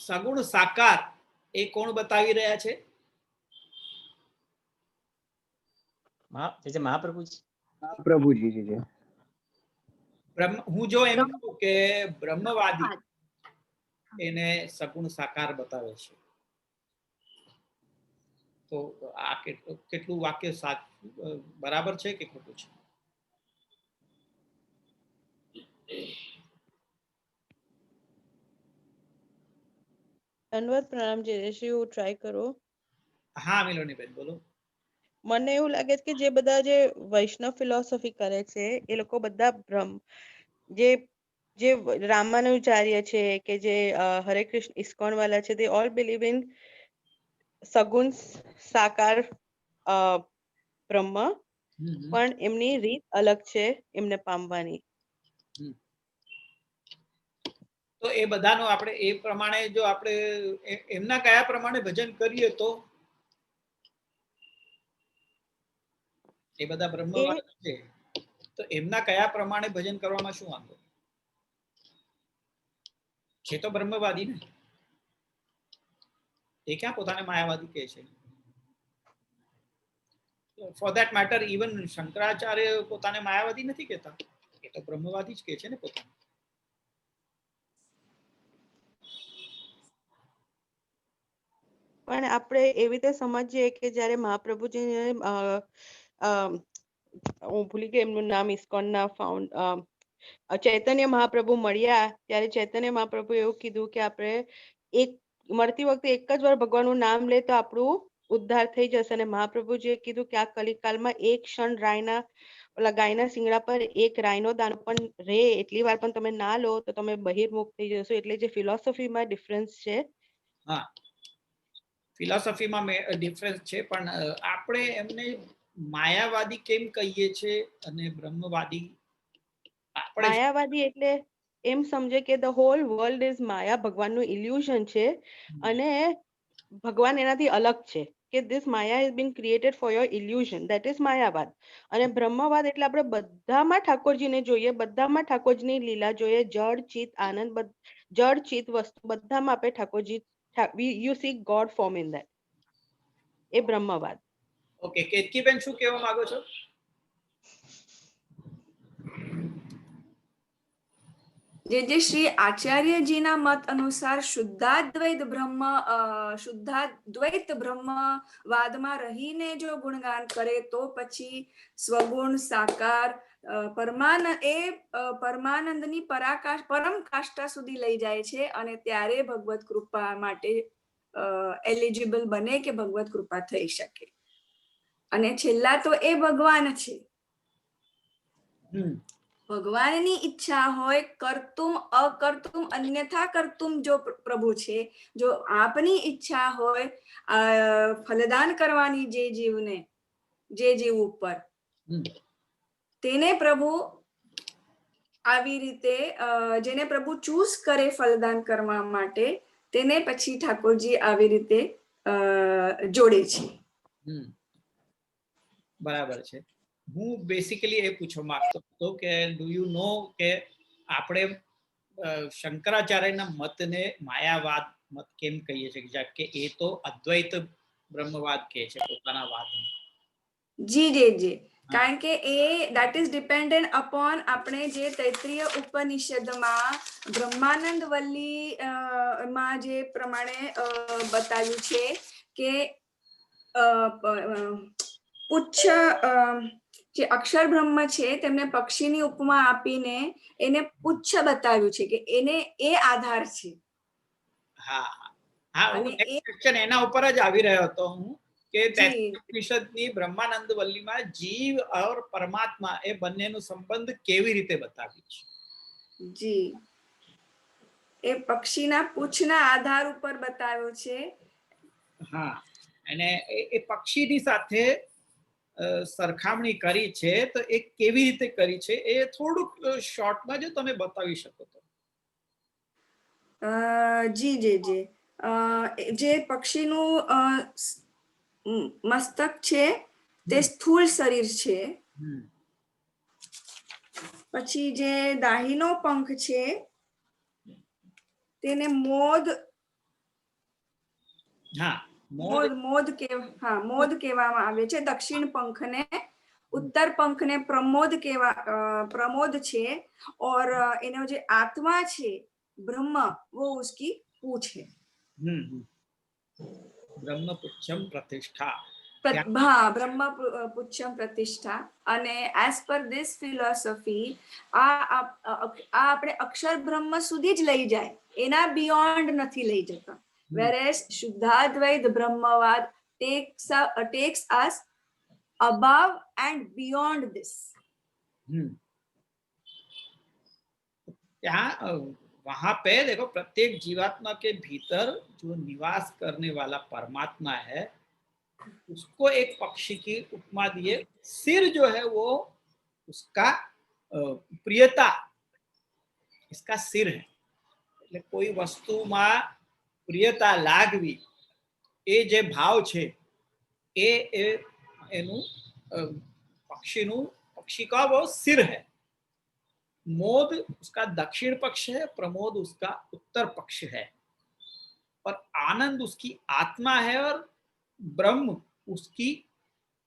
સગુણ સાકાર એ કોણ બતાવી રહ્યા છે? મહાપ્રભુજી. હું જો એમ કહું કે બ્રહ્મવાદી એને સગુણ સાકાર બતાવે છે, તો આ કેટલું વાક્ય બરાબર છે કે ખોટું છે? ધન્યવાદ પ્રણામ જયશ્રી, હું ટ્રાય કરો. હા મિલોની બેન બોલો. મને એવું લાગે છે કે જે બધા જે વૈષ્ણવ ફિલોસોફી કરે છે એ લોકો બધા જે રામાનુજાચાર્ય છે કે જે હરે કૃષ્ણ ઇસ્કોન વાલા છે, they all believe in સગુણ સાકાર બ્રહ્મ, પણ એમની રીત અલગ છે એમને પામવાની. તો એ બધાનો આપણે એ પ્રમાણે જો આપણે એમના કયા પ્રમાણે ભજન કરીએ તો એ બધા બ્રહ્મવાદી છે, તો એમના કયા પ્રમાણે ભજન કરવામાં શું વાંધો? છે તો બ્રહ્મવાદી ને, એ ક્યાં પોતાને માયાવાદી કહે છે? For that matter even Shankaracharya પોતાને માયાવાદી નથી કહેતા, એ તો બ્રહ્મવાદી જ કહે છે ને પોતાને. પણ આપણે એવી રીતે સમજીએ કે જ્યારે મહાપ્રભુજી હું ભૂલી ગઈ એમનું નામ, ઇસ્કોનના ચૈતન્ય મહાપ્રભુ મળ્યા ત્યારે ચૈતન્ય મહાપ્રભુ એવું કીધું કે આપણે મળતી વખતે એક જ વાર ભગવાનનું નામ લે તો આપણું ઉદ્ધાર થઈ જશે. અને મહાપ્રભુજીએ કીધું કે આ કલિકાલમાં એક ક્ષણ ગાયના શિંગડા પર એક રાયનો દાણો પણ રે એટલી વાર પણ તમે ના લો તો તમે બહિર્મુખ થઈ જશો. એટલે જે ફિલોસોફીમાં ડિફરન્સ છે. હા, ફિલોસોફીમાં ડિફરન્સ છે, પણ આપણે એમને માયાવાદી કેમ કહીએ છીએ અને બ્રહ્મવાદી? માયાવાદી એટલે એમ સમજે કે the whole world is maya, ભગવાનનું ઇલ્યુઝન છે અને ભગવાન એનાથી અલગ છે, કે this maya is been created for your illusion, that is માયાવાદ. અને બ્રહ્મવાદ એટલે આપણે બધામાં ઠાકોરજીને જોઈએ, બધામાં ઠાકોરજીની લીલા જોઈએ, જળ ચિત આનંદ, જળ ચિત વસ્તુ બધામાં આપણે Thakorji, you see God form in that, એ બ્રહ્મવાદ. ઓકે, કેતકીબેન શું કહેવા માંગો છો? જે શ્રી આચાર્યજીના મત અનુસાર શુદ્ધાદ્વૈત બ્રહ્મવાદમાં રહીને જો ગુણગાન કરે તો પછી સ્વગુણ સાકાર પરમાનંદની પરમ કાષ્ઠા સુધી લઈ જાય છે, અને ત્યારે ભગવત કૃપા માટે એલિજિબલ બને કે ભગવત કૃપા થઈ શકે. અને છેલ્લા તો એ ભગવાન છે. ભગવાનની ઈચ્છા હોય, કર્તુમ અકર્તુમ અન્યથા કર્તુમ જો પ્રભુ છે, જો આપની ઈચ્છા હોય ફલદાન કરવાની જે જીવ ઉપર, તેને પ્રભુ આવી રીતે જેને પ્રભુ ચૂઝ કરે ફલદાન કરવા માટે, તેને પછી ઠાકોરજી આવી રીતે જોડે છે. બરાબર છે. હું બેસિકલી એ પૂછવા માંગતો હતો કે ડુ યુ નો કે આપણે શંકરાચાર્યના મતને માયાવાદ મત કેમ કહીએ છીએ, કે એ તો અદ્વૈત બ્રહ્મવાદ કહે છે પોતાના વાદને? જી, કારણ કે એ દેટ ઇઝ ડિપેન્ડન્ટ અપોન આપણે જે તૈત્રીય ઉપનિષદમાં બ્રહ્માનંદ વલ્લી માં જે પ્રમાણે બતાવ્યું છે કે પુચ્છ જે અક્ષર બ્રહ્મ છે તેમને પક્ષીની ઉપમા આપીને એને પુચ્છ બતાવ્યું છે કે એને એ આધાર છે. ક્વેશ્ચન એના ઉપર જ આવી રહ્યો હતો હું, કે ઉપનિષદની બ્રહ્માનંદ વલ્લીમાં જીવ और પરમાત્મા એ બંનેનો સંબંધ કેવી રીતે બતાવ્યું છે? જી, એ પક્ષીના પૂંછના આધાર ઉપર બતાવ્યો છે. હા, અને એ પક્ષીની સાથે સરખામણી કરી છે, તો એ કેવી રીતે કરી છે એ થોડુંક શોર્ટમાં જો તમે બતાવી શકો તો. જી, જે પક્ષીનું મસ્તક છે તે સ્થૂળ શરીર છે. પછી જે દાહીનો પંખ છે તેને મોદ કહેવામાં આવે છે. દક્ષિણ પંખને, ઉત્તર પંખને પ્રમોદ છે. और એનો જે આત્મા છે બ્રહ્મ, वो उसकी पूछ है. બ્રહ્મપુચ્છમ પ્રતિષ્ઠા. બ્રહ્મપુચ્છમ પ્રતિષ્ઠા. અને એઝ પર ધીસ ફિલોસોફી આ આપણે અક્ષર બ્રહ્મ સુધી જ લઈ જાય, એના બિયોન્ડ નથી લઈ જતા. whereas શુદ્ધાદ્વૈત બ્રહ્મવાદ takes us above and beyond this. वहां पे देखो, प्रत्येक जीवात्मा के भीतर जो निवास करने वाला परमात्मा है, उसको एक पक्षी की उपमा दिए. सिर जो है वो उसका प्रियता, इसका सिर है. એટલે કોઈ વસ્તુમાં પ્રિયતા લાગવી, એ જે ભાવ છે એ એનું पक्षी का वो सिर है, मोद उसका दक्षिण पक्ष है, प्रमोद उसका उत्तर पक्ष है, और आनंद उसकी आत्मा है और ब्रह्म उसकी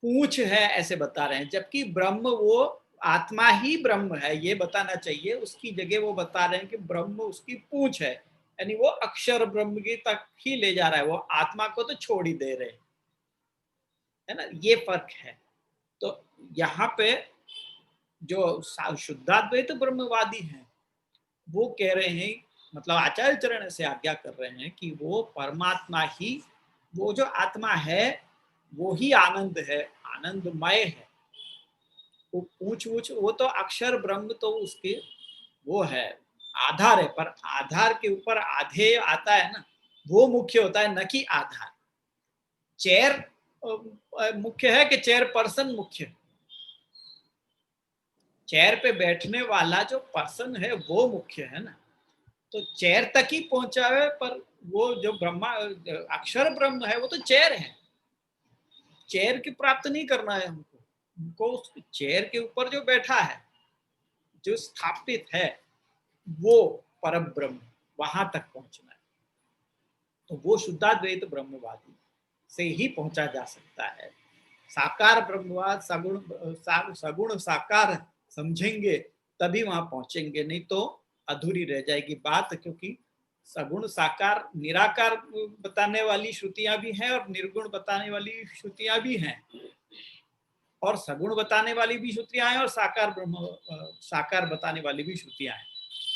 पूंछ है, ऐसे बता रहे हैं। जबकि ब्रह्म वो आत्मा ही ब्रह्म है ये बताना चाहिए, उसकी जगह वो बता रहे हैं कि ब्रह्म उसकी पूंछ है, यानी वो अक्षर ब्रह्म की तक ही ले जा रहा है, वो आत्मा को तो छोड़ ही दे रहे हैं, है ना, ये फर्क है। तो यहाँ पे जो शुद्धाद्वैत ब्रह्मवादी हैं वो कह रहे हैं, मतलब आचार्य चरण से आज्ञा कर रहे हैं कि वो परमात्मा ही, वो जो आत्मा है वो ही आनंद है, आनंदमय है। वो पूछ वो तो अक्षर ब्रह्म तो उसके वो है, आधार है, पर आधार के ऊपर आधेय आता है ना, वो मुख्य होता है, न कि आधार। चेयर मुख्य है कि चेयर पर्सन मुख्य? चेयर पे बैठने वाला जो पर्सन है वो मुख्य है ना, तो चेयर तक ही पहुंचा है, पर वो जो ब्रह्मा अक्षर ब्रह्म है वो तो चेयर है, चेयर की प्राप्त नहीं करना है हमको उस चेयर के ऊपर जो बैठा है, जो स्थापित है, वो परम ब्रह्म, वहां तक पहुंचना है। तो वो शुद्धाद्वैत ब्रह्मवादी से ही पहुंचा जा सकता है। साकार ब्रह्मवाद सगुण साकार समझेंगे तभी वहां पहुंचेंगे, नहीं तो अधूरी रह जाएगी बात, क्योंकि सगुण साकार निराकार बताने वाली श्रुतियां भी हैं और निर्गुण बताने वाली श्रुतियां भी हैं, और सगुण बताने वाली भी श्रुतियां हैं और साकार बताने वाली भी श्रुतियां हैं।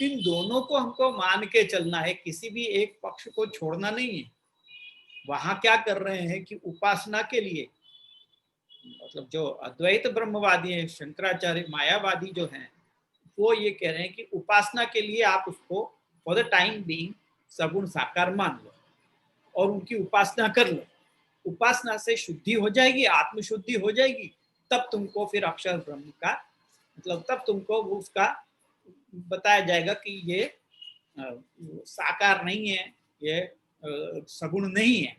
इन दोनों को हमको मान के चलना है, किसी भी एक पक्ष को छोड़ना नहीं है। वहां क्या कर रहे हैं कि उपासना के लिए, मतलब जो अद्वैत ब्रह्मवादी हैं, शंकराचार्य मायावादी जो हैं, वो ये कह रहे हैं कि उपासना के लिए आप उसको फॉर द टाइम बीइंग सगुण साकार मान लो और उनकी उपासना कर लो। उपासना से शुद्धि हो जाएगी, आत्मशुद्धि हो जाएगी, तब तुमको फिर अक्षर ब्रह्म का, मतलब तब तुमको वो उसका बताया जाएगा कि ये साकार नहीं है, ये सगुण नहीं है,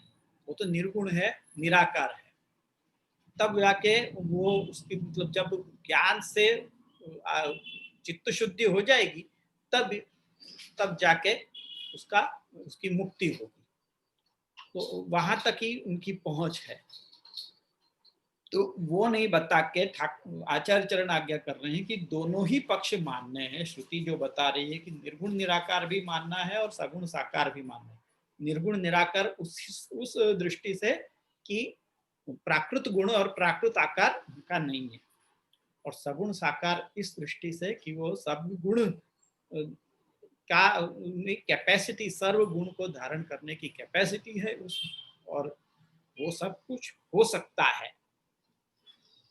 वो तो निर्गुण है, निराकार है। तब जाके वो उसकी, मतलब जब ज्ञान से चित्त शुद्धि हो जाएगी, तब जाके उसकी मुक्ति होगी। तो वहां तक ही उनकी पहुंच है। तो वो नहीं बता के आचार्य चरण आज्ञा कर रहे हैं कि दोनों ही पक्ष मानने हैं। श्रुति जो बता रही है कि निर्गुण निराकार भी मानना है और सगुण साकार भी मानना है। निर्गुण निराकार उस दृष्टि से कि प्राकृत गुण और प्राकृत आकार का नहीं है, और सगुण साकार इस दृष्टि से कि वो सब गुण का कैपेसिटी, सर्व गुण को धारण करने की कैपेसिटी है उस, और वो सब कुछ हो सकता है,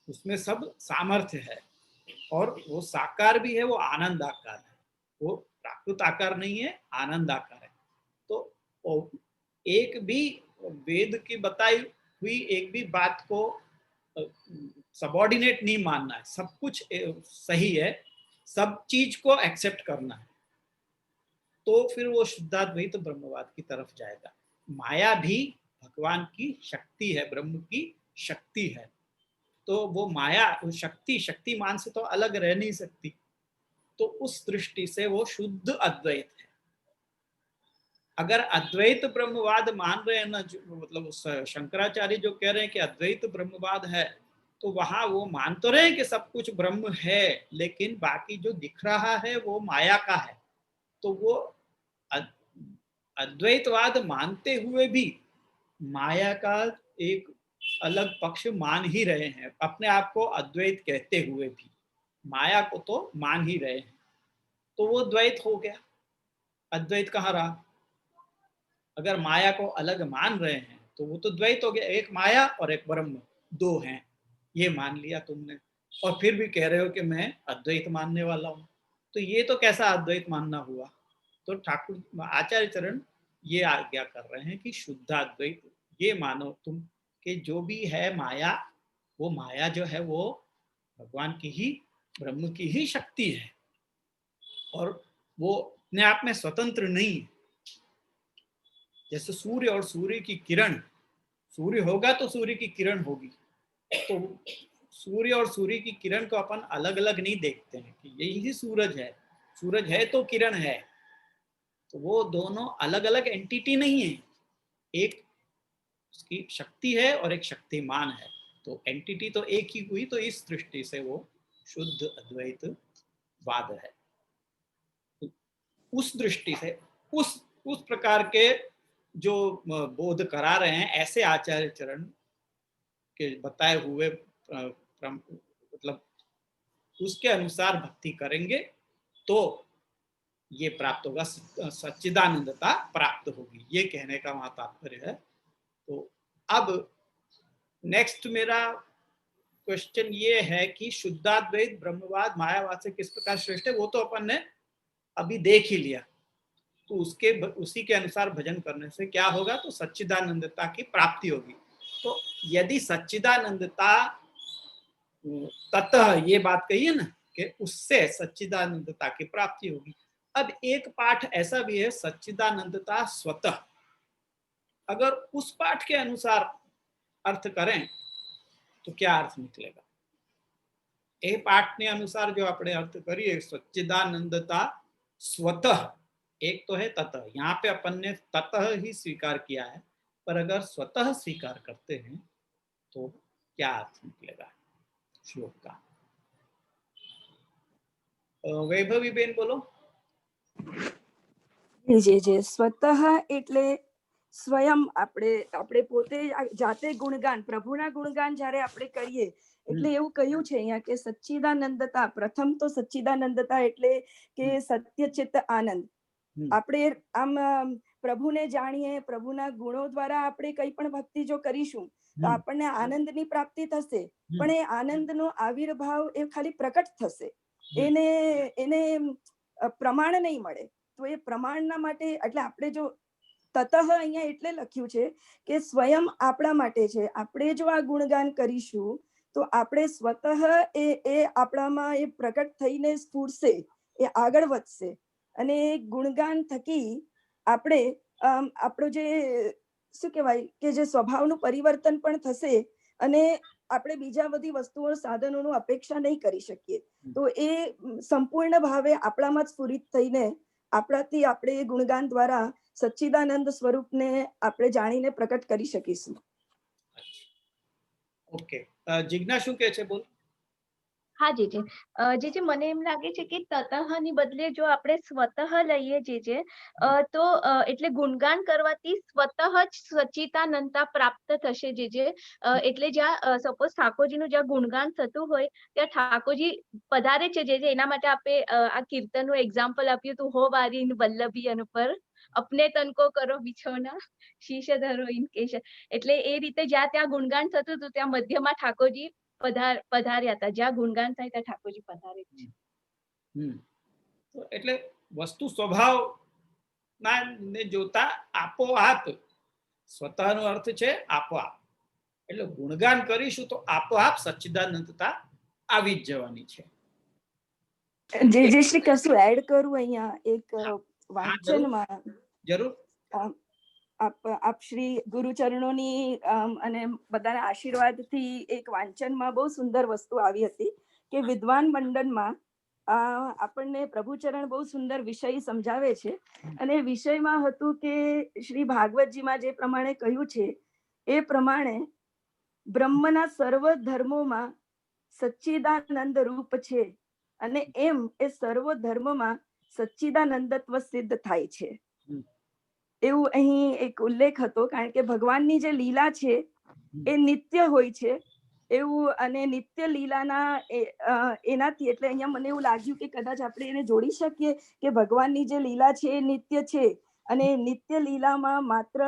उसमें सब सामर्थ्य है, और वो साकार भी है, वो आनंद आकार है, वो प्राकृत आकार नहीं है, आनंद आकार है। तो एक भी वेद की बताई हुई एक भी बात को सबऑर्डिनेट नहीं मानना है, सब कुछ सही है, सब चीज को एक्सेप्ट करना है, तो फिर वो शुद्धाद्वैत ब्रह्मवाद की तरफ जाएगा। माया भी भगवान की शक्ति है, ब्रह्म की शक्ति है, तो वो माया शक्तिमान से तो अलग रह नहीं सकती, तो उस दृष्टि से वो शुद्ध अद्वैत है। अगर अद्वैत ब्रह्मवाद मान रहे हैं ना, मतलब शंकराचार्य जो कह रहे हैं कि अद्वैत ब्रह्मवाद है, तो वहां वो मान तो रहे हैं कि सब कुछ ब्रह्म है, लेकिन बाकी जो दिख रहा है वो माया का है। तो वो अद्वैतवाद मानते हुए भी माया का एक अलग पक्ष मान ही रहे हैं, अपने आप को अद्वैत कहते हुए भी माया को तो मान ही रहे हैं, तो वो द्वैत हो गया, अद्वैत कहाँ रहा। अगर माया को अलग मान रहे हैं तो वो तो द्वैत हो गया, एक माया और एक ब्रह्म, दो हैं, ये मान लिया तुमने, और फिर भी कह रहे हो कि मैं अद्वैत मानने वाला हूँ, तो ये तो कैसा अद्वैत मानना हुआ। तो ठाकुर आचार्य चरण ये आज्ञा कर रहे हैं कि शुद्धाद्वैत ये मानो तुम कि जो भी है माया, वो माया जो है वो भगवान की ही, ब्रह्म की ही शक्ति है, और वो अपने आप में स्वतंत्र नहीं है। जैसे सूर्य और सूर्य की किरण, सूर्य होगा तो सूर्य की किरण होगी, तो सूर्य और सूर्य की किरण को अपन अलग अलग नहीं देखते हैं कि यही सूरज है तो किरण है, तो वो दोनों अलग अलग एंटिटी नहीं है, एक उसकी शक्ति है और एक शक्तिमान है, तो एंटिटी तो एक ही हुई। तो इस दृष्टि से वो शुद्ध अद्वैत वाद है। तो उस दृष्टि से उस प्रकार के जो बोध करा रहे हैं, ऐसे आचार्य चरण के बताए हुए मतलब उसके अनुसार भक्ति करेंगे तो ये प्राप्त होगा, सच्चिदानंदता प्राप्त होगी, ये कहने का वहां तात्पर्य है। तो अब नेक्स्ट मेरा क्वेश्चन ये है कि शुद्धाद्वैत ब्रह्मवाद मायावाद से किस प्रकार श्रेष्ठ है, वो तो अपन ने अभी देख ही लिया। तो उसी के अनुसार भजन करने से क्या होगा, तो सच्चिदानंदता की प्राप्ति होगी। तो यदि सच्चिदानंदता ततः ये बात कही है ना कि उससे सच्चिदानंदता की प्राप्ति होगी। अब एक पाठ ऐसा भी है सच्चिदानंदता स्वतः, अगर उस पाठ के अनुसार अर्थ करें तो क्या अर्थ निकलेगा। ए पाठ ने अनुसार जो अपने अर्थ करिए सच्चिदानंदता स्वतः, एक तो है ततः, यहाँ पे अपन ने ततः ही स्वीकार किया है, पर अगर स्वतः स्वीकार करते हैं तो क्या अर्थ निकलेगा श्लोक का। वैभवी बेन बोलो। જે સ્વતઃ એટલે સ્વયં આપણે પોતે જાતે ગુણગાન, પ્રભુના ગુણગાન જ્યારે આપણે કરીએ એટલે એવું કહ્યું છે અહીંયા કે સચ્ચિદાનંદતા, પ્રથમ તો સચ્ચિદાનંદતા એટલે કે સત્યચિત્ત આનંદ। આપણે આમ પ્રભુને જાણીએ, પ્રભુના ગુણો દ્વારા આપણે કઈ પણ ભક્તિ જો કરીશું તો આપણને આનંદની પ્રાપ્તિ થશે, પણ એ આનંદનો આવિર્ભાવ એ ખાલી પ્રકટ થશે, એને પ્રમાણ નહીં મળે। તો એ પ્રમાણના માટે એટલે આપણે જો તતઃ અહીંયા એટલે લખ્યું છે કે સ્વયં આપણા માટે છે, આપણે જો આ ગુણગાન કરીશું તો આપણે સ્વતઃ એ આપણામાં એ પ્રકટ થઈને સ્ફૂરશે, એ આગળ વધશે અને ગુણગાન થકી આપણે આપણો જે શું કહેવાય કે જે સ્વભાવનું પરિવર્તન પણ થશે અને આપણે બીજા બધી વસ્તુઓ સાધનોનું અપેક્ષા નહીં કરી શકીએ। તો એ સંપૂર્ણ ભાવે આપણામાં જ સ્ફુરિત થઈને આપણાથી આપણે ગુણગાન દ્વારા સચ્ચિદાનંદ સ્વરૂપને આપણે જાણીને પ્રકટ કરી શકીશું। ઓકે, જિજ્ઞા શું કહે છે, બોલ। હા જે મને એમ લાગે છે કે તતઃની બદલે જો આપણે સ્વતઃ લઈએ તો એટલે ગુણગાન કરવાથી સ્વતઃ જ સચ્ચિદાનંદતા પ્રાપ્ત થશે। એટલે જ્યાં સપોઝ ઠાકોરજીનું જ્યાં ગુણગાન થતું હોય ત્યાં ઠાકોરજી પધારે છે, એના માટે આપણે આ કીર્તનનું એક્ઝામ્પલ આપ્યું હતું, હો વારી વલ્લભી અનુપર અપને તન કો કરો બિછોના શીશ ધરો ઇન કેશ। એટલે એ રીતે જ્યાં ત્યાં ગુણગાન થતું હતું ત્યાં મધ્યમાં ઠાકોરજી પધાર્યા હતા, જ્યાં ગુણગાન થાય ત્યાં ઠાકોરજી પધારે છે। એટલે વસ્તુ સ્વભાવ ને જોતા આપોઆપ, સ્વતઃનો અર્થ છે આપોઆપ, એટલે ગુણગાન કરીશું તો આપોઆપ સચ્ચિદાનંદતા આવી જ જવાની છે। જે શ્રી કશું એડ કરું અહીંયા એક વાંચનમાં, જરૂર। આપ શ્રી ગુરુચરણોની અને બધાના આશીર્વાદથી એક વાંચનમાં બહુ સુંદર વસ્તુ આવી હતી કે વિદ્વાન મંડનમાં આપણને પ્રભુચરણ બહુ સુંદર વિષય સમજાવે છે અને વિષયમાં હતું કે શ્રી ભાગવતજીમાં જે પ્રમાણે કહ્યું છે એ પ્રમાણે બ્રહ્મના સર્વ ધર્મોમાં સચ્ચિદાનંદ રૂપ છે અને એમ એ સર્વ ધર્મમાં સચ્ચિદાનંદત્વ સિદ્ધ થાય છે એવું અહીં એક ઉલ્લેખ હતો। કારણ કે ભગવાનની જે લીલા છે એ નિત્ય હોય છે એવું, અને નિત્ય લીલાના એનાથી એટલે અહીંયા મને એવું લાગ્યું કે કદાચ આપણે એને જોડી શકીએ કે ભગવાનની જે લીલા છે એ નિત્ય છે અને નિત્ય લીલામાં માત્ર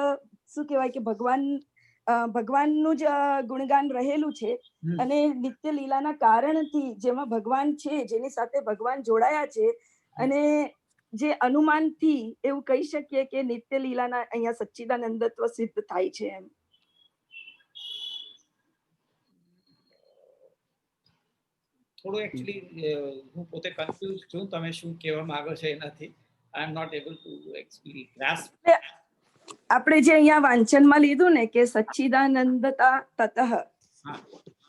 શું કહેવાય કે ભગવાનનું જ ગુણગાન રહેલું છે અને નિત્ય લીલાના કારણથી જેમાં ભગવાન છે, જેની સાથે ભગવાન જોડાયા છે અને જે અનુમાનથી એવું કહી શકીએ કે નિત્ય લીલાના અહીંયા સચ્ચિદાનંદત્વ સિદ્ધ થાય છે એમ। થોડું એકચ્યુઅલી હું પોતે કન્ફ્યુઝ છું, તમે શું કહેવા માંગો છો એનાથી I am not able to actually grasp. આપણે જે અહીંયા વાંચનમાં લીધું ને કે સચ્ચિદાનંદતા તતઃ,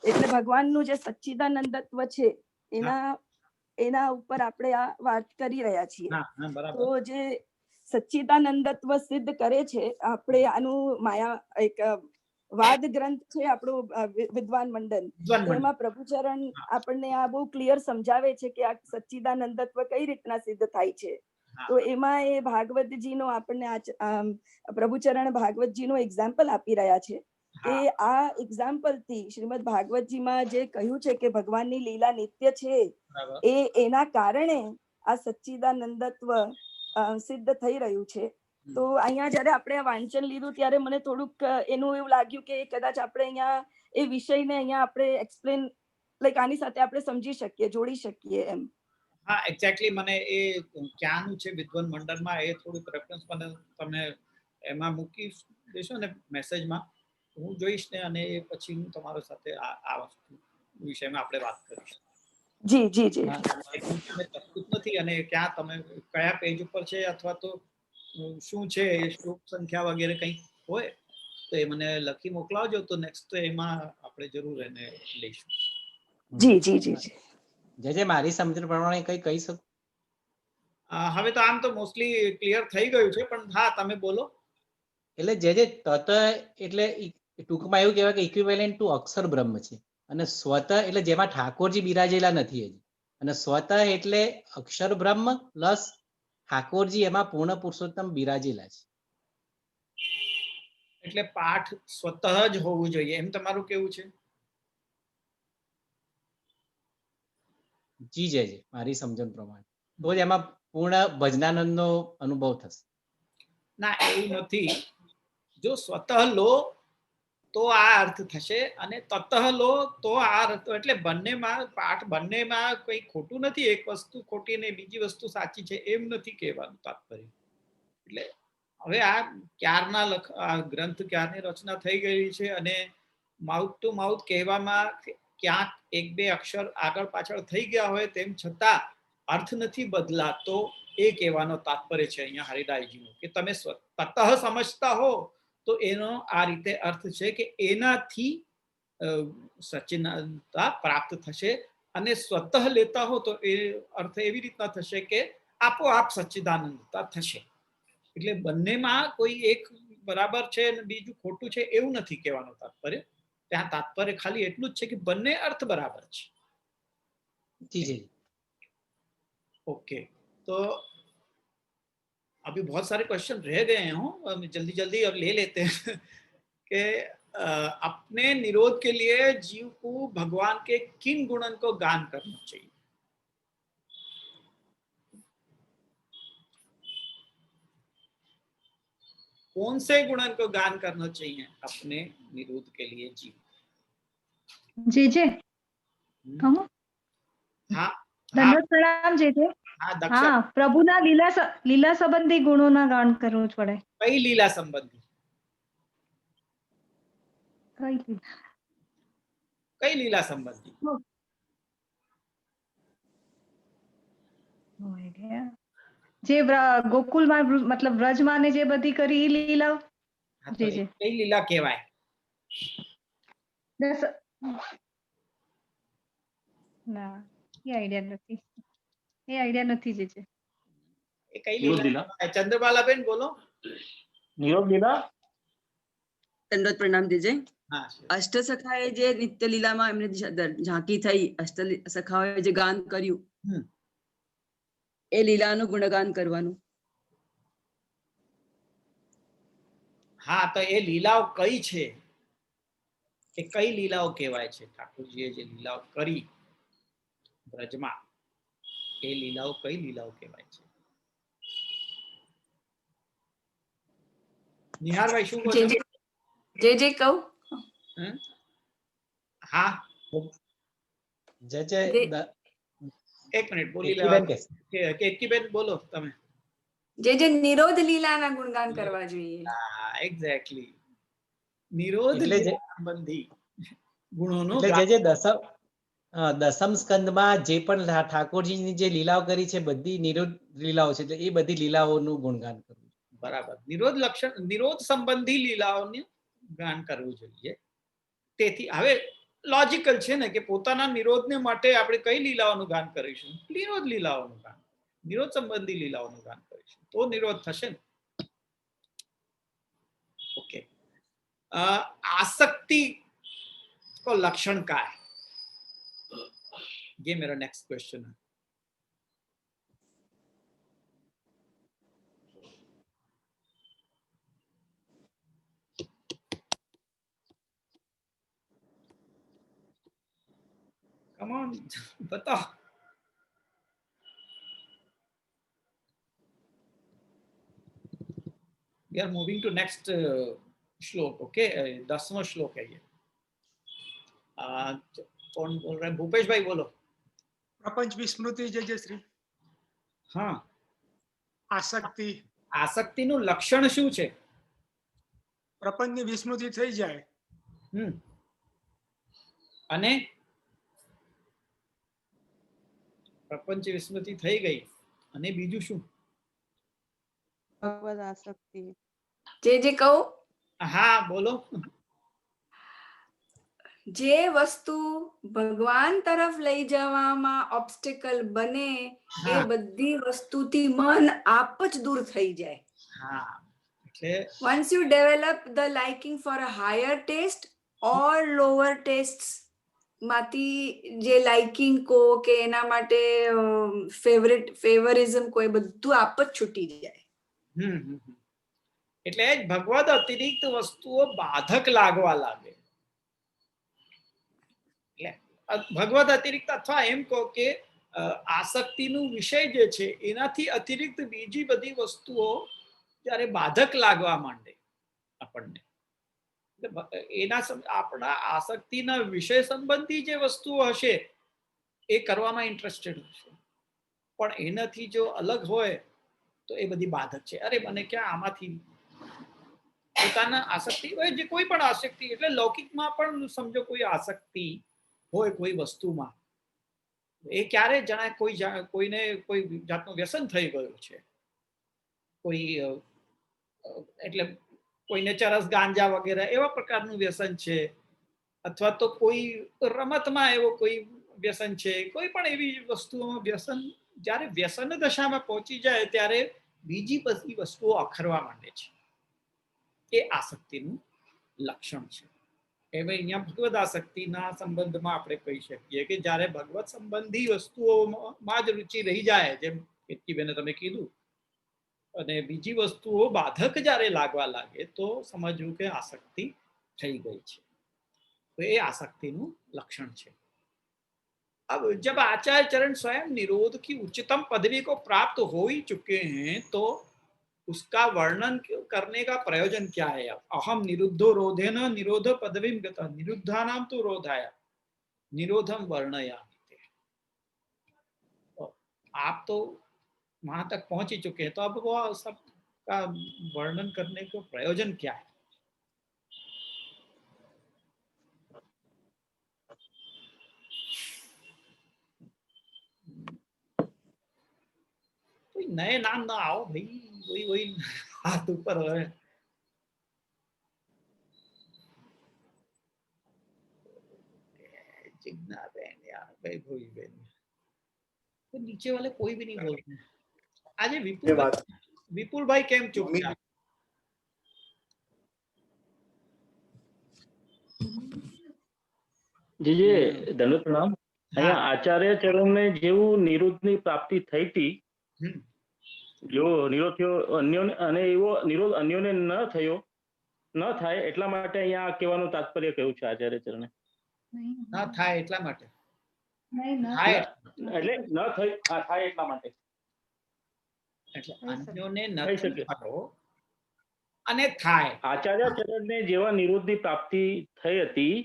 એટલે ભગવાનનું જે સચ્ચિદાનંદત્વ છે એના ઉપર આપણે આ વાત કરી રહ્યા છીએ. તો જે સચ્ચિદાનંદત્વ સિદ્ધ કરે છે, આપણે આનું માયા એક વાદ ગ્રંથ છે આપણું વિદ્વાન મંડન, એમાં પ્રભુચરણ આપણને આ બહુ ક્લિયર સમજાવે છે કે આ સચ્ચિદાનંદત્વ કઈ રીતના સિદ્ધ થાય છે. તો એમાં એ ભાગવતજીનો આપણને પ્રભુચરણ ભાગવતજીનો એક્ઝામ્પલ આપી રહ્યા છે કે આ એક્ઝામ્પલ થી શ્રીમદ ભાગવતજીમાં જે કહ્યું છે કે ભગવાનની લીલા નિત્ય છે, એના કારણે આ સચ્ચિદાનંદત્વ સિદ્ધ થઈ રહ્યું છે. તો અહીંયા જયારે આપણે આ વાંચન લીધું ત્યારે મને થોડુંક એનું એવું લાગ્યું કે કદાચ આપણે અહીંયા એ વિષયને અહીંયા આપણે એક્સપ્લેન લાઈક આની સાથે આપણે સમજી શકીએ, જોડી શકીએ એમ. હા, એક્ઝેક્ટલી. મને એ ક્યાંનું છે વિદ્વાન મંડળમાં એ થોડુંક રેફરન્સ મને તમે એમાં મૂકી દેશો ને મેસેજમાં, હું જોઈશ ને, અને પછી હું તમારો સાથે આ વસ્તુ વિષયમાં આપણે વાત કરીશું. જી જી જી. નથી અને ક્યાં તમે કયા પેજ ઉપર છે અથવા તો શું છે શ્લોક સંખ્યા વગેરે કંઈ હોય તો એ મને લખી મોકલાવજો, તો નેક્સ્ટ એમાં આપણે જરૂર એને લઈશું. જી જી જી જી. જે મારી સમજણ પ્રમાણે કઈ કહી શકો? હવે તો આમ તો મોસ્ટલી ક્લિયર થઈ ગયું છે, પણ હા તમે બોલો. એટલે જે તત એટલે ટૂંકમાં એવું કહેવાય કે ઇક્વિવેલન્ટ ટુ અક્ષર બ્રહ્મ છે, અને સ્વત એટલે જેમાં ઠાકોરજી બિરાજેલા નથી હજી, અને સ્વત એટલે અક્ષર બ્રહ્મ પ્લસ ઠાકોરજી એમાં પૂર્ણ પુરુષોત્તમ બિરાજેલા છે. એટલે પાઠ સ્વતઃ જ હોવું જોઈએ એમ તમારું કેવું છે? જી જય જય, મારી સમજણ પ્રમાણે તો જ એમાં પૂર્ણ ભજનાનંદનો અનુભવ થશે. ના, એવું નથી. જો સ્વતઃ લો તો આ અર્થ થશે, અને તતઃ લો તો આ અર્થ. એટલે બંનેમાં પાઠ બંનેમાં કંઈ ખોટું નથી. એક વસ્તુ ખોટી ને બીજી વસ્તુ સાચી છે એમ નથી કહેવાનું તાત્પર્ય. એટલે હવે આ ક્યારના આ ગ્રંથ ક્યારની રચના થઈ ગઈ છે, અને માઉથ ટુ માઉથ કહેવામાં ક્યાંક એક બે અક્ષર આગળ પાછળ થઈ ગયા હોય તેમ છતાં અર્થ નથી બદલાતો, એ કહેવાનો તાત્પર્ય છે અહીંયા હરિદાસજીનો. કે તમે તતઃ સમજતા હો તો એનો આ રીતે અર્થ છે કે એનાથી સચ્ચિદાનંદતા પ્રાપ્ત થશે, અને સ્વતઃ લેતા હો તો એ અર્થ એવી રીતના થશે કે આપોઆપ સચ્ચિદાનંદતા થશે. એટલે બંનેમાં કોઈ એક બરાબર છે અને બીજું ખોટું છે એવું નથી કહેવાનું તાત્પર્ય. ત્યાં તાત્પર્ય ખાલી એટલું જ છે કે બંને અર્થ બરાબર છે. જી જી. ओके, तो अभी बहुत सारे क्वेश्चन रह गए हैं, जल्दी जल्दी अब ले लेते हैं कि अपने निरोध के लिए जीव को भगवान के किन गुणन को गान करना चाहिए? कौन से गुणन को गान करना चाहिए अपने निरोध के लिए जीव? जे जे कहूं? हाँ, दंडवत प्रणाम जे जे. हाँ, प्रभुना લીલા સંબંધી ગુણોના ગાન કરવું જ પડે. કઈ લીલા સંબંધી? કઈ લીલા સંબંધી? જે ગોકુલમાં મતલબ વ્રજમાં ને જે બધી કરી ઈ લીલા. જે જે કઈ લીલા કહેવાય? ના, એ આઈડિયા નથી. એ આઈડિયા નથી જે છે. એ કઈ લીલા? ચંદ્રબાલાબેન બોલો. નિરોધ લીલા. દંડવત પ્રણામ દીજે. અષ્ટ સખાએ જે નિત્ય લીલામાં એમને ઝાંકી થઈ, અષ્ટ સખાઓએ જે ગાન કર્યું એ લીલાનું ગુણગાન કરવાનું. હા, તો એ લીલાઓ કઈ છે? એ કઈ લીલાઓ કહેવાય છે? ઠાકોરજીએ જે લીલાઓ કરી બ્રજમાં, એ લીલાઓ કઈ લીલાઓ કહેવાય છે? નિહારભાઈ શું બોલો? જે કહું? હા, જે એક મિનિટ બોલી લેવા. કેકીબેન બોલો તમે. જે નિરોધ લીલાના ગુણગાન કરવા જોઈએ. એક્ઝેક્ટલી, નિરોધ સંબંધી ગુણોનો. એટલે જે દસમ સ્કંદમાં જે પણ ઠાકોરજીની જે લીલાઓ કરી છે બધી નિરોધ લીલાઓ છે, એટલે એ બધી લીલાઓનું ગુણગાન કરવું. બરાબર. નિરોધ લક્ષણ, નિરોધ સંબંધી લીલાઓનું ગાન કરવું જોઈએ. તેથી હવે લોજિકલ છે ને કે પોતાના નિરોધને માટે આપણે કઈ લીલાઓનું ગાન કરીશું? નિરોધ લીલાઓનું ગાન, निरोध संबंधी लीलाओं गान કરીશું તો નિરોધ થશે ને. ओके, आसक्ति को लक्षण क्या है? ये मेरा नेक्स्ट क्वेश्चन है. कम ऑन बताओ. We are moving to next श्लोक. ओके, 10वां श्लोक है ये. कौन बोल रहा है? भूपेश भाई बोलो. प्रपंच विस्मृति जय श्री. हाँ, आसक्ति. आसक्ति નું લક્ષણ શું છે? પ્રપંચની વિસ્મૃતિ થઈ જાય. અને પ્રપંચ વિસ્મૃતિ થઈ ગઈ અને બીજું શું? ભગવદ આસક્તિ. જે કહું? હા બોલો. જે વસ્તુ ભગવાન તરફ લઈ જવામાં ઓબ્સ્ટેકલ બને એ બધી વસ્તુથી મન આપ જ દૂર થઈ જાય. હા, એટલે once you develop the liking for a higher taste or lower tastes માંથી જે લાઇકિંગ કો કે એના માટે ફેવરિઝમ કોઈ બધું આપ જ છૂટી જાય. એટલે ભગવદ અતિરિક્ત વસ્તુઓ બાધક લાગવા લાગે. ભગવદ અતિરિક્ત અથવા એમ કહો કે આસક્તિનું વિષય જે છે એનાથી અતિરિક્ત બીજી બધી વસ્તુઓ જ્યારે બાધક લાગવા માંડે આપણને, એના આપણા આસક્તિના વિષય સંબંધી જે વસ્તુઓ હશે એ કરવામાં ઇન્ટરેસ્ટેડ હશે, પણ એનાથી જો અલગ હોય તો એ બધી બાધક છે. અરે મને ક્યાં આમાંથી પોતાના આસક્તિ હોય, જે કોઈ પણ આસક્તિ, એટલે લૌકિકમાં પણ સમજો કોઈ આસક્તિ હોય કોઈ વસ્તુમાં, એ ક્યારે જણાય કોઈને કોઈ જાતનું વ્યસન થઈ ગયું છે, કોઈ એટલે કોઈને ચરસ ગાંજા વગેરે એવા પ્રકારનું વ્યસન છે, અથવા તો કોઈ રમતમાં એવો કોઈ વ્યસન છે, કોઈ પણ એવી વસ્તુઓમાં વ્યસન, જ્યારે વ્યસન દશામાં પહોંચી જાય ત્યારે બીજી બધી વસ્તુઓ અખરવા માંડે છે. એ આસક્તિનું લક્ષણ છે. હવે અહીંયા ભગવદ આસક્તિના સંબંધમાં આપણે કહી શકીએ કે જ્યારે ભગવત સંબંધી વસ્તુઓમાં જ રુચિ રહી જાય, જેમ કીર્તિબેને તમે કીધું, અને બીજી વસ્તુઓ બાધક જ્યારે લાગવા લાગે તો સમજવું કે આસક્તિ થઈ ગઈ છે. તો એ આસક્તિનું લક્ષણ છે. अब जब आचार्य चरण स्वयं निरोध की उच्चतम पदवी को प्राप्त हो ही चुके हैं तो उसका वर्णन करने का प्रयोजन क्या है? अहम निरुद्धो रोधेन निरोध पदवीं गतः निरुद्धानां तो रोधाय निरोधम वर्णयामि. आप तो वहां तक पहुंच ही चुके हैं, तो अब वो सब का वर्णन करने का प्रयोजन क्या है? कोई नए नाम ना आओ भाई, वही वही हाथ ऊपर है. जिग्ना बहन यार, वैभवी बहन, तो नीचे वाले कोई भी नहीं बोल रहे. आज विपुल भाई केम चुप છે? જી ધન્યવાદ પ્રણામ. અહીંયા આચાર્ય ચરણને જેવું નિરોધની પ્રાપ્તિ થઈ હતી, જો નિરોધ થયો અન્યોને, અને એવો નિરોધ અન્યોને ન થાય એટલા માટે અહીંયા કહેવાનું તાત્પર્ય કયું છે આચાર્ય ચરણે? ના થાય એટલા માટે, એટલે ન થાય એટલા માટે, એટલે અન્યોને નથી થયો અને થાય. આચાર્ય ચરણને જેવા નિરોધની પ્રાપ્તિ થઈ હતી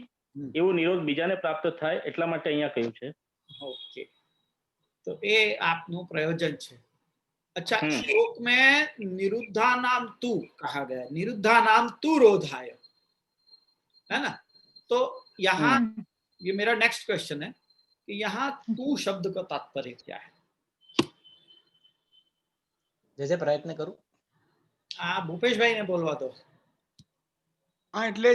એવો નિરોધ બીજાને પ્રાપ્ત થાય એટલા માટે અહીંયા કહ્યું છે. ओके, तो ये आपનું प्रयोजन છે. अच्छा, श्लोक में निरुद्धा नाम तू कहा गया, निरुद्धा नाम तू रोधाय, है ना? तो यहाँ ये मेरा नेक्स्ट क्वेश्चन है कि यहाँ तू शब्द का तात्पर्य क्या है? जैसे प्रयत्न करूं. भूपेश भाई ने बोलवा दो. હા, એટલે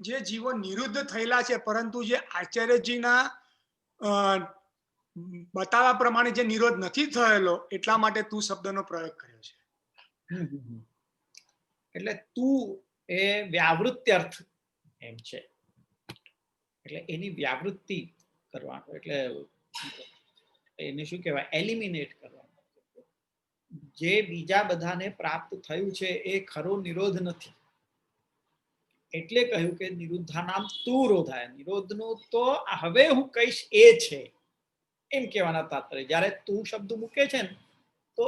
જે જીવો નિરુદ્ધ થયેલા છે, પરંતુ જે આચાર્યજીના બતાવ્યા પ્રમાણે જે નિરોધ નથી થયેલો, એટલા માટે તું શબ્દનો પ્રયોગ કર્યો છે. એટલે તું એ વ્યાવૃત્તિ અર્થ એમ છે, એટલે એની વ્યાવૃત્તિ કરવાનું, એટલે એને શું કહેવાય, એલિમિનેટ કરવાનું. જે બીજા બધાને પ્રાપ્ત થયું છે એ ખરો નિરોધ નથી, એટલે કહ્યું કે નિરુદ્ધાનામ તું રોધાય, નિરોધનું તો હવે હું કહીશ એ છે એમ કહેવાના તાત્પર્ય. જ્યારે તું શબ્દ મૂકે છે ને તો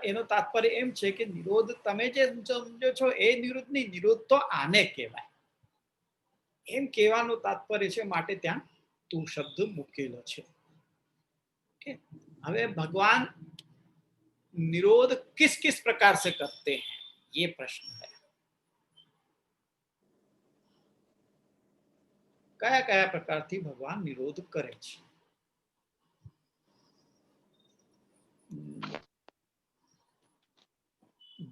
એનો તાત્પર્ય એમ છે કે નિરોધ તમે જે સમજો છો એ નિરોધ નહીં, નિરોધ તો આને કહેવાય એમ કહેવાનું તાત્પર્ય છે, માટે ત્યાં તું શબ્દ મૂકેલો છે. હવે भगवान निरोध किस किस प्रकार से करते हैं, ये प्रश्न है. कया कया प्रकारથી ભગવાન નિરોધ કરે છે?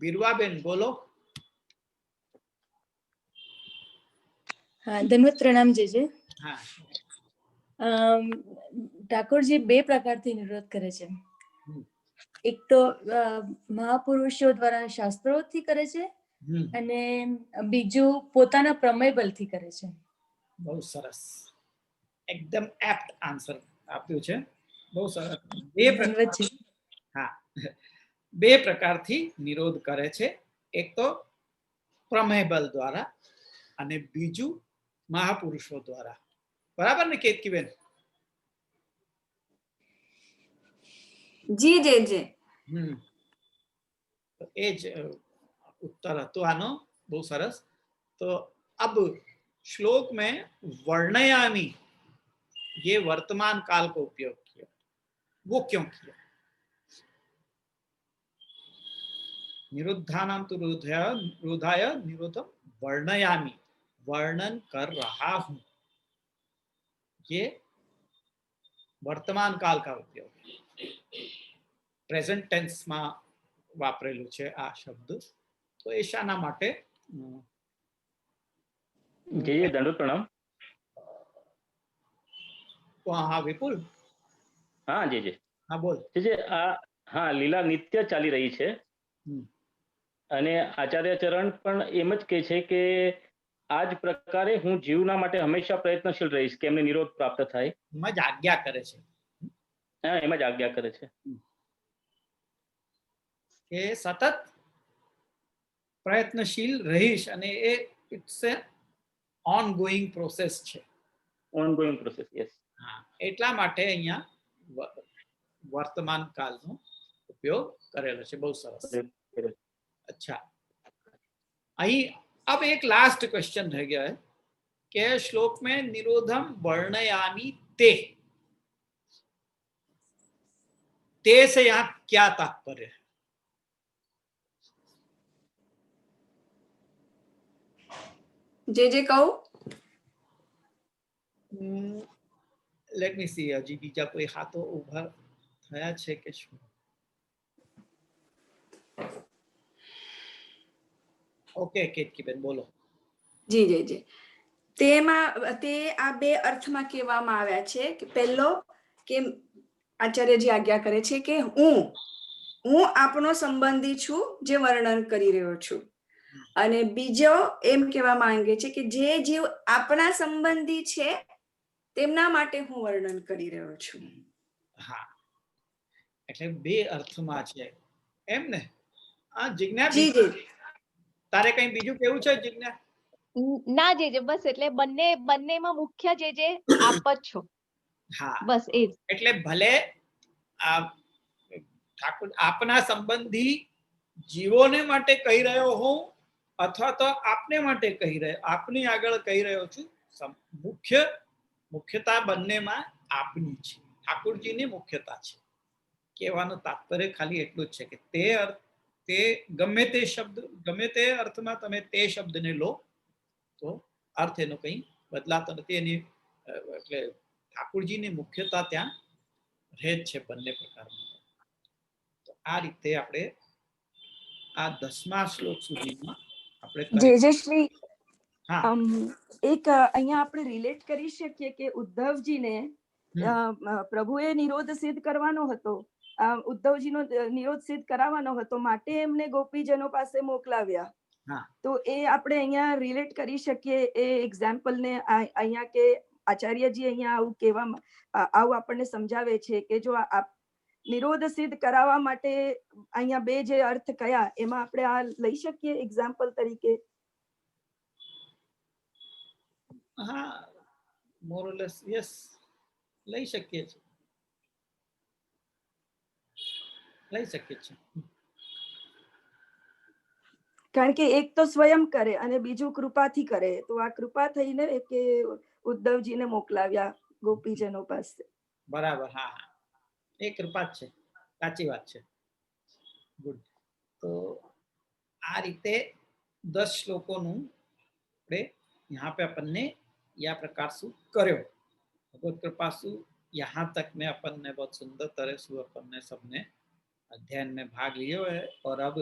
બીરવાબેન બોલો. હા, ધન્યવાદ, પ્રણામ જેજે. હા, ઠાકોરજી બે પ્રકારથી નિરોધ કરે છે. એક તો મહાપુરુષો દ્વારા શાસ્ત્રોથી કરે છે, અને બીજું પોતાના પ્રમેય બલથી કરે છે. બહુ સરસ, એકદમ એપ્ટ આન્સર આપ્યું છે, બહુ સરસ. બે પ્રકારથી નિરોધ કરે છે, એક તો પ્રમેય બલ દ્વારા અને બીજું મહાપુરુષો દ્વારા. બરાબર ને કેતકીબેન? જી જી જી. તો એ જ उत्तर હતો આનો. બહુ સરસ. तो अब श्लोक में वर्णयामी ये वर्तमान काल को उपयोग किया, वो क्यों किया? निरुद्धानाम तो रोधाय निरोधम वर्णयामी, वर्णन कर रहा हूं, ये वर्तमान काल का उपयोग प्रेजेंट टेंस में वापरेलू છે આ શબ્દ. તો એ શાના માટે? જઈએ દંડોત પ્રણામ. હા વિપુલ. હા જી જી. હા બોલ. હા, લીલા નિત્ય ચાલી રહી છે, અને આચાર્ય ચરણ પણ એમ જ કહે છે કે આ જ પ્રકારે હું જીવના માટે હંમેશા પ્રયત્નશીલ રહીશ કે એમને નિરોધ પ્રાપ્ત થાય. એમાં જ આજ્ઞા કરે છે. હા, એમાં જ આજ્ઞા કરે છે કે સતત પ્રયત્નશીલ રહીશ, અને એ ઇટ્સ એ ઓનગોઈંગ પ્રોસેસ છે. Ongoing process, yes. હા, એટલા માટે અહીંયા વર્તમાન કાળનો ઉપયોગ કરેલો છે. બહુ સરસ. अच्छा, અહીં अब एक लास्ट क्वेश्चन रह गया है कि श्लोक में निरोधम वर्णयामी ते से यहाँ क्या तात्पर्य है? जे कहूं? लेट मी सी, हजी बीजा कोई हाथों उभा थया छे के शुं? ओके केतकीबेन बोलो. જી જી જી. તેમાં તે આ બે અર્થમાં કહેવામાં આવ્યા છે કે પહેલો કે આચાર્યજી આજ્ઞા કરે છે કે હું આપનો સંબંધી છું જે વર્ણન કરી રહ્યો છું, અને બીજો એમ કહેવા માંગે છે કે જે જીવ આપના સંબંધી છે તેમના માટે હું વર્ણન કરી રહ્યો છું. હા, એટલે બે અર્થમાં છે એમ ને? આ જિજ્ઞા, જી જી. તારે કઈ બીજું કેવું છે જિજ્ઞા? ના જે બસ, એટલે બંનેમાં મુખ્ય જે આપ જ છો. હા, બસ એ જ. એટલે ભલે ઠાકોર આપના સંબંધી જીવોને માટે કહી રહ્યો હું, અથવા તો આપને માટે કહી રહ્યો, આપની આગળ કહી રહ્યો છું, મુખ્યતા બંનેમાં આપની છે, ઠાકોરજીની મુખ્યતા છે. કહેવાનો તાત્પર્ય ખાલી એટલું જ છે કે તે ગમે તે શબ્દ, ગમે તે અર્થમાં તમે તે શબ્દને લો તો અર્થ એનો કંઈ બદલાતો નથી. એની એટલે ઠાકોરજીની મુખ્યતા ત્યાં રહે જ છે બંને પ્રકારમાં. તો આ રીતે આપણે આ 10મા શ્લોક સુધીમાં આપણે જે શ્રી એક અહીંયા આપણે રિલેટ કરી શકીએ કે ઉદ્ધવજીને પ્રભુએ નિરોધ સિદ્ધ કરવાનો હતો, ઉદ્ધવજીનો નિરોધ સિદ્ધ કરાવવાનો હતો, માટે એમને ગોપીજનો પાસે મોકલાવ્યા. તો એ આપણે અહીંયા રિલેટ કરી શકીએ એ એક્ઝામ્પલ ને અહીંયા કે આચાર્યજી અહીંયા આવું કહેવામાં આવું આપણને સમજાવે છે કે જો નિરોધ સિદ્ધ કરાવવા માટે અહીંયા બે જે અર્થ કયા એમાં આપણે આ લઈ શકીએ એક્ઝામ્પલ તરીકે. હા, મોર ઓર લેસ યસ, લઈ શકીએ છીએ, લઈ શકીએ છીએ. કારણ કે એક તો સ્વયં કરે અને બીજું કૃપાથી કરે, તો આ કૃપા થઈને કે ઉદ્ધવજીને મોકલાવ્યા ગોપીજનો પાસે. બરાબર, હા, એ કૃપા જ છે, સાચી વાત છે. ગુડ. તો આ રીતે 10 શ્લોકોનું આપણે यहाँ पे अपन ने यह प्रकार से करो. भगवत कृपा से यहाँ तक में अपन ने बहुत सुंदर तरह से अपन ने सबने अध्ययन में भाग लिया है. और अब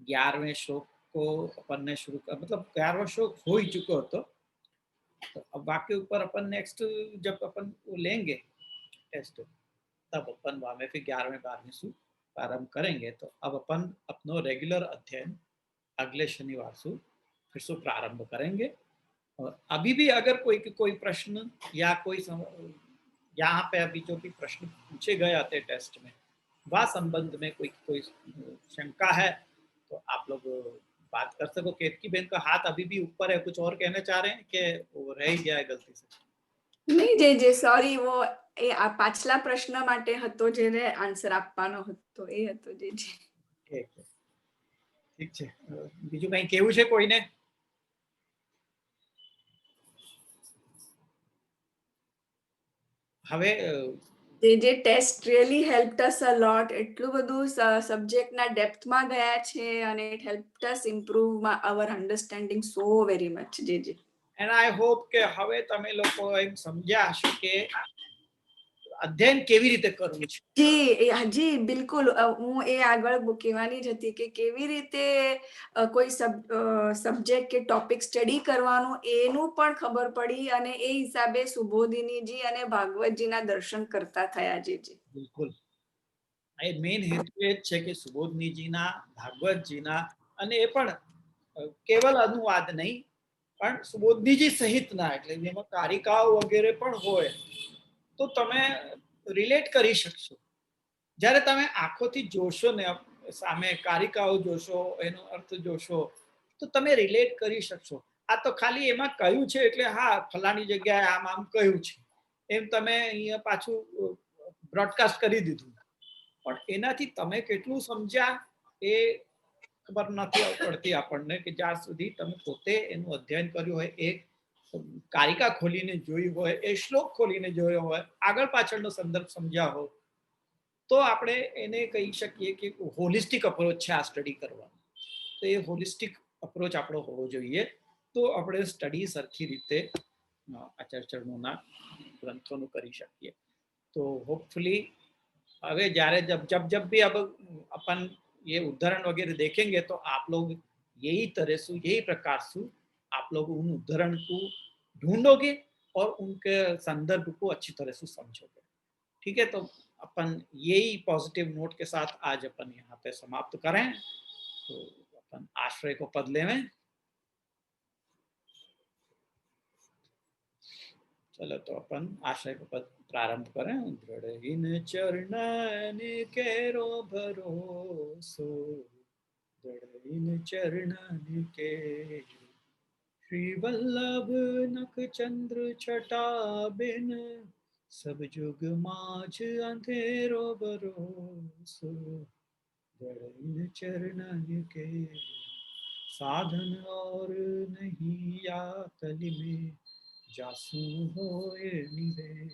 11वें श्लोक को अपन ने शुरू कर, मतलब 11वां श्लोक हो ही चुका हो, तो अब बाकी ऊपर अपन नेक्स्ट जब अपन वो लेंगे टेस्ट, तब अपन वहाँ में फिर 11वें 12वें से प्रारंभ करेंगे. तो अब अपन अपनो रेगुलर अध्ययन अगले शनिवार से फिर से प्रारंभ करेंगे. और अभी भी अगर कोई प्रश्न या कोई यहाँ पे अभी जो भी प्रश्न पूछे गए थे टेस्ट में, वह संबंध में कोई शंका है तो आप लोग बात कर सको. केतकी बहन का हाथ अभी भी ऊपर है, कुछ और कहना चाह रहे हैं कि वो रह ही गया है गलती से? નહીં જે સોરી, वो એ આ પાછલા પ્રશ્ન માટે હતો જેને આન્સર આપવાનો હતો એ હતો જે. ઠીક છે. બીજું કંઈ કેવું છે કોઈને? હવે જે ટેસ્ટ રિયલી હેલ્પ્ડ અસ અ લોટ, એટલું બધું સબ્જેક્ટના ડેપ્થમાં ગયા છે અને it helped us improve our understanding so very much. જી. એન્ડ આઈ હોપ કે હવે તમે લોકો એમ સમજ્યા હશો કે અધ્યયન કેવી રીતે કરવું છે. જી બિલકુલ, હું એ આગળ કહેવાની જ હતી કે કેવી રીતે કોઈ સબ્જેક્ટ કે ટોપિક સ્ટડી કરવાનું એનું પણ ખબર પડી અને એ હિસાબે સુબોધિનીજી અને ભાગવતજીના દર્શન કરતા થયા. જી. બિલકુલ, એ મેઇન હેતુ એ જ છે કે સુબોધિનીજીના, ભાગવતજીના, અને એ પણ કેવલ અનુવાદ નહીં પણ સુબોધિનીજી સહિતના, એટલે જેમાં કારિકાઓ વગેરે પણ હોય તો તમે રિલેટ કરી શકશો. જ્યારે તમે આંખોથી જોશો ને સામે કારિકાઓ જોશો, એનો અર્થ જોશો, તો તમે રિલેટ કરી શકશો. આ તો ખાલી એમાં કહ્યું છે એટલે હા ફલાણી જગ્યાએ આમ કહ્યું છે એમ તમે અહીંયા પાછું બ્રોડકાસ્ટ કરી દીધું, પણ એનાથી તમે કેટલું સમજ્યા એ ખબર નથી પડતી આપણને, કે જ્યાં સુધી તમે પોતે એનું અધ્યયન કર્યું હોય, એ કારિકા ખોલીને જોઈ હોય, એ શ્લોક ખોલીને જોયો હોય, આગળ પાછળનો સંદર્ભ સમજ્યા હોય, તો આપણે એને કહી શકીએ કે હોલિસ્ટિક અપ્રોચ છે આ સ્ટડી કરવાનો. તો એ હોલિસ્ટિક અપ્રોચ આપણો હોવો જોઈએ, તો આપણે સ્ટડી સરખી રીતે આચાર્ય ચરણોના ગ્રંથોનું કરી શકીએ. तो होपफुली अगर जारे जब भी अब अपन ये उदाहरण वगैरह देखेंगे तो आप लोग यही तरह से, यही प्रकार से आप लोग उन उदाहरण को ढूंढोगे और उनके संदर्भ को अच्छी तरह से समझोगे. ठीक है, तो अपन यही पॉजिटिव नोट के साथ आज अपन यहाँ पे समाप्त करें. तो अपन आश्रय को पद लेवें. चलो तो अपन आश्रय को पद प्रारंभ करें. दृढ़ इन चरणन केरो भरोसो, दृढ़ इन चरणन के श्री वल्लभ नख चंद्र छटा बिन, सब जुग माझ अंधेरो भरोसो, दृढ़ इन चरणन के साधन और नहीं या कली में, जासू होए निवेर,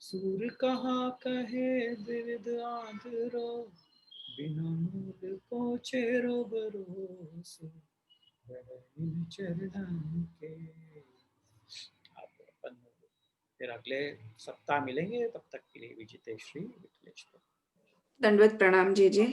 सूर कहा कहे विविध आंधरो, बिना मूल को चेरो भरोसो, इन चरणन के. अपन फिर अगले सप्ताह मिलेंगे, तब तक के लिए विजितेश्वरी विठलेश्वर. दंडवत प्रणाम जी.